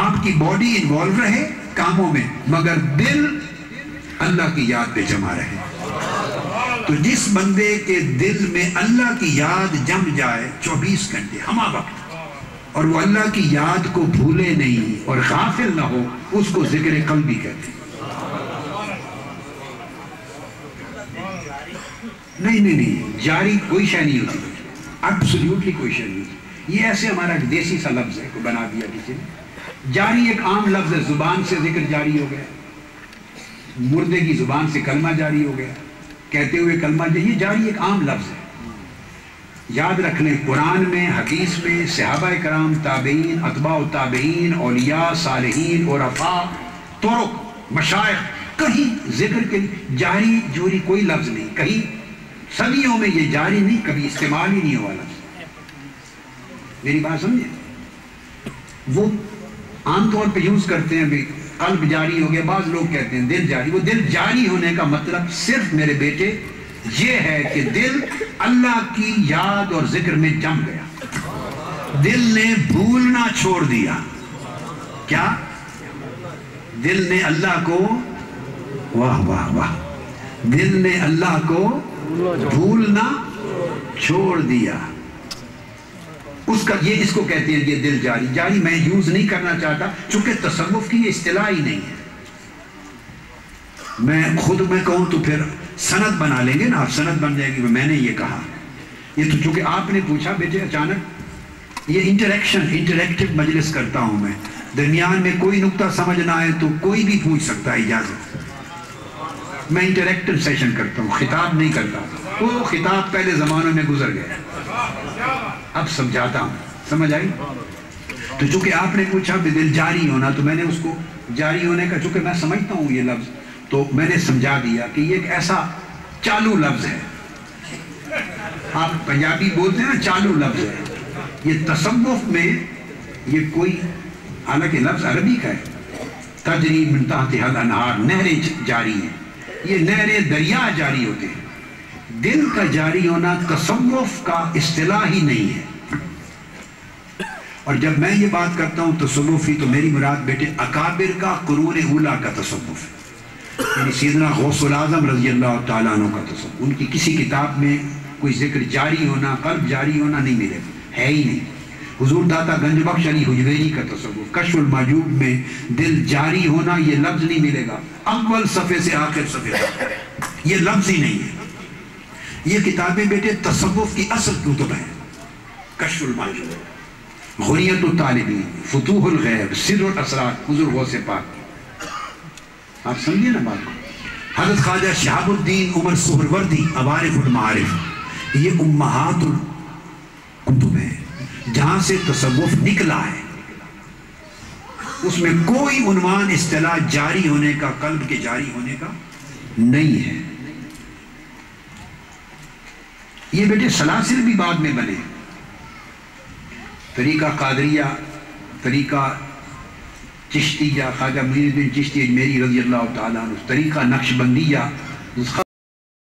آپ کی باڈی انوالو رہے کاموں میں مگر دل اللہ کی یاد پہ جمع رہے. تو جس بندے کے دل میں اللہ کی یاد جم جائے 24 گھنٹے ہمہ وقت، اور وہ اللہ کی یاد کو بھولے نہیں اور غافل نہ ہو، اس کو ذکر قلبی کہتے ہیں. نہیں جاری کوئی شے نہیں ہوتی، ایبسلیوٹلی کوئی شے نہیں ہوتی. یہ ایسے ہمارا دیسی سا لفظ ہے، کو بنا دیا کسی نے. جاری ایک عام لفظ ہے، زبان سے ذکر جاری ہو گیا، مردے کی زبان سے کلمہ جاری ہو گیا، کہتے ہوئے کلمہ. یہ جاری ایک عام لفظ ہے. یاد رکھ لیں، قرآن میں، حدیث میں، صحابہ کرام، تابعین، اتباع التابعین، اولیاء، صالحین، عرفاء، طرق، مشائخ، کہیں ذکر کے جاری جوری کوئی لفظ نہیں. کہیں صدیوں میں یہ جاری نہیں، کبھی استعمال ہی نہیں ہوا لفظ. میری بات سمجھے؟ وہ عام طور پہ یوز کرتے ہیں بھی قلب جاری ہو گیا، بعض لوگ کہتے ہیں دل جاری. وہ دل جاری ہونے کا مطلب صرف میرے بیٹے یہ ہے کہ دل اللہ کی یاد اور ذکر میں جم گیا، دل نے بھولنا چھوڑ دیا. کیا؟ دل نے اللہ کو، واہ واہ واہ، دل نے اللہ کو بھولنا چھوڑ دیا. اس کو کہتے ہیں یہ دل جاری. جاری میں یوز نہیں کرنا چاہتا چونکہ تصوف کی یہ اصطلاح ہی نہیں ہے. میں کہوں تو پھر سند بنا لیں گے نا، آپ سند بن جائے گی میں نے یہ کہا. یہ تو چونکہ آپ نے پوچھا بیٹے اچانک، یہ انٹریکٹیو مجلس کرتا ہوں میں، درمیان میں کوئی نقطہ سمجھ نہ آئے تو کوئی بھی پوچھ سکتا ہے، اجازت. میں انٹریکٹیو سیشن کرتا ہوں، خطاب نہیں کرتا. وہ خطاب پہلے زمانوں میں گزر گیا، اب سمجھاتا ہوں. سمجھ آئی؟ تو چونکہ آپ نے پوچھا بھی دل جاری ہونا، تو میں نے اس کو جاری ہونے کا، چونکہ میں سمجھتا ہوں یہ لفظ، تو میں نے سمجھا دیا کہ یہ ایک ایسا چالو لفظ ہے. آپ پنجابی بولتے ہیں نا، چالو لفظ ہے. یہ تصوف میں یہ کوئی، حالانکہ لفظ عربی کا ہے، تجری من تحتها الانہار، نہریں جاری ہیں. یہ نہریں دریا جاری ہوتے ہیں. دل کا جاری ہونا تصوف کا اصطلاح ہی نہیں ہے. اور جب میں یہ بات کرتا ہوں تصوفی، تو میری مراد بیٹے اکابر کا، قرون اولا کا تصوف ہے. یعنی سیدنا غوث العظم رضی اللہ تعالیٰ عنہ کا تصوف. ان کی کسی کتاب میں کوئی ذکر جاری ہونا، قلب جاری ہونا نہیں ملے گا، ہے ہی نہیں. حضور داتا گنج بخش علی حجویری کا تصوف، کشف المعجوب میں دل جاری ہونا یہ لفظ نہیں ملے گا، اول صفحے سے آخر صفحے تک یہ لفظ ہی نہیں ہے. یہ کتابیں بیٹے تصوف کی اصل کتب ہیں. کشف المعجوب، غنیت الطالبین، فتوح الغیب، سر الاسرار، حضور غوث پاک. آپ سمجھیے نا بات کو. حضرت خواجہ شہاب الدین عمر سہروردی، عوارف المعارف، یہ امہات الکتب ہیں جہاں سے تصوف نکلا ہے. اس میں کوئی عنوان اصطلاح جاری ہونے کا، قلب کے جاری ہونے کا نہیں ہے. یہ بیٹے سلاسل بھی بعد میں بنے. طریقہ قادریہ، طریقہ چشتیہ، خواجہ معین الدین چشتی اجمیری رضی اللہ تعالیٰ عنہ، طریقہ نقشبندیہ،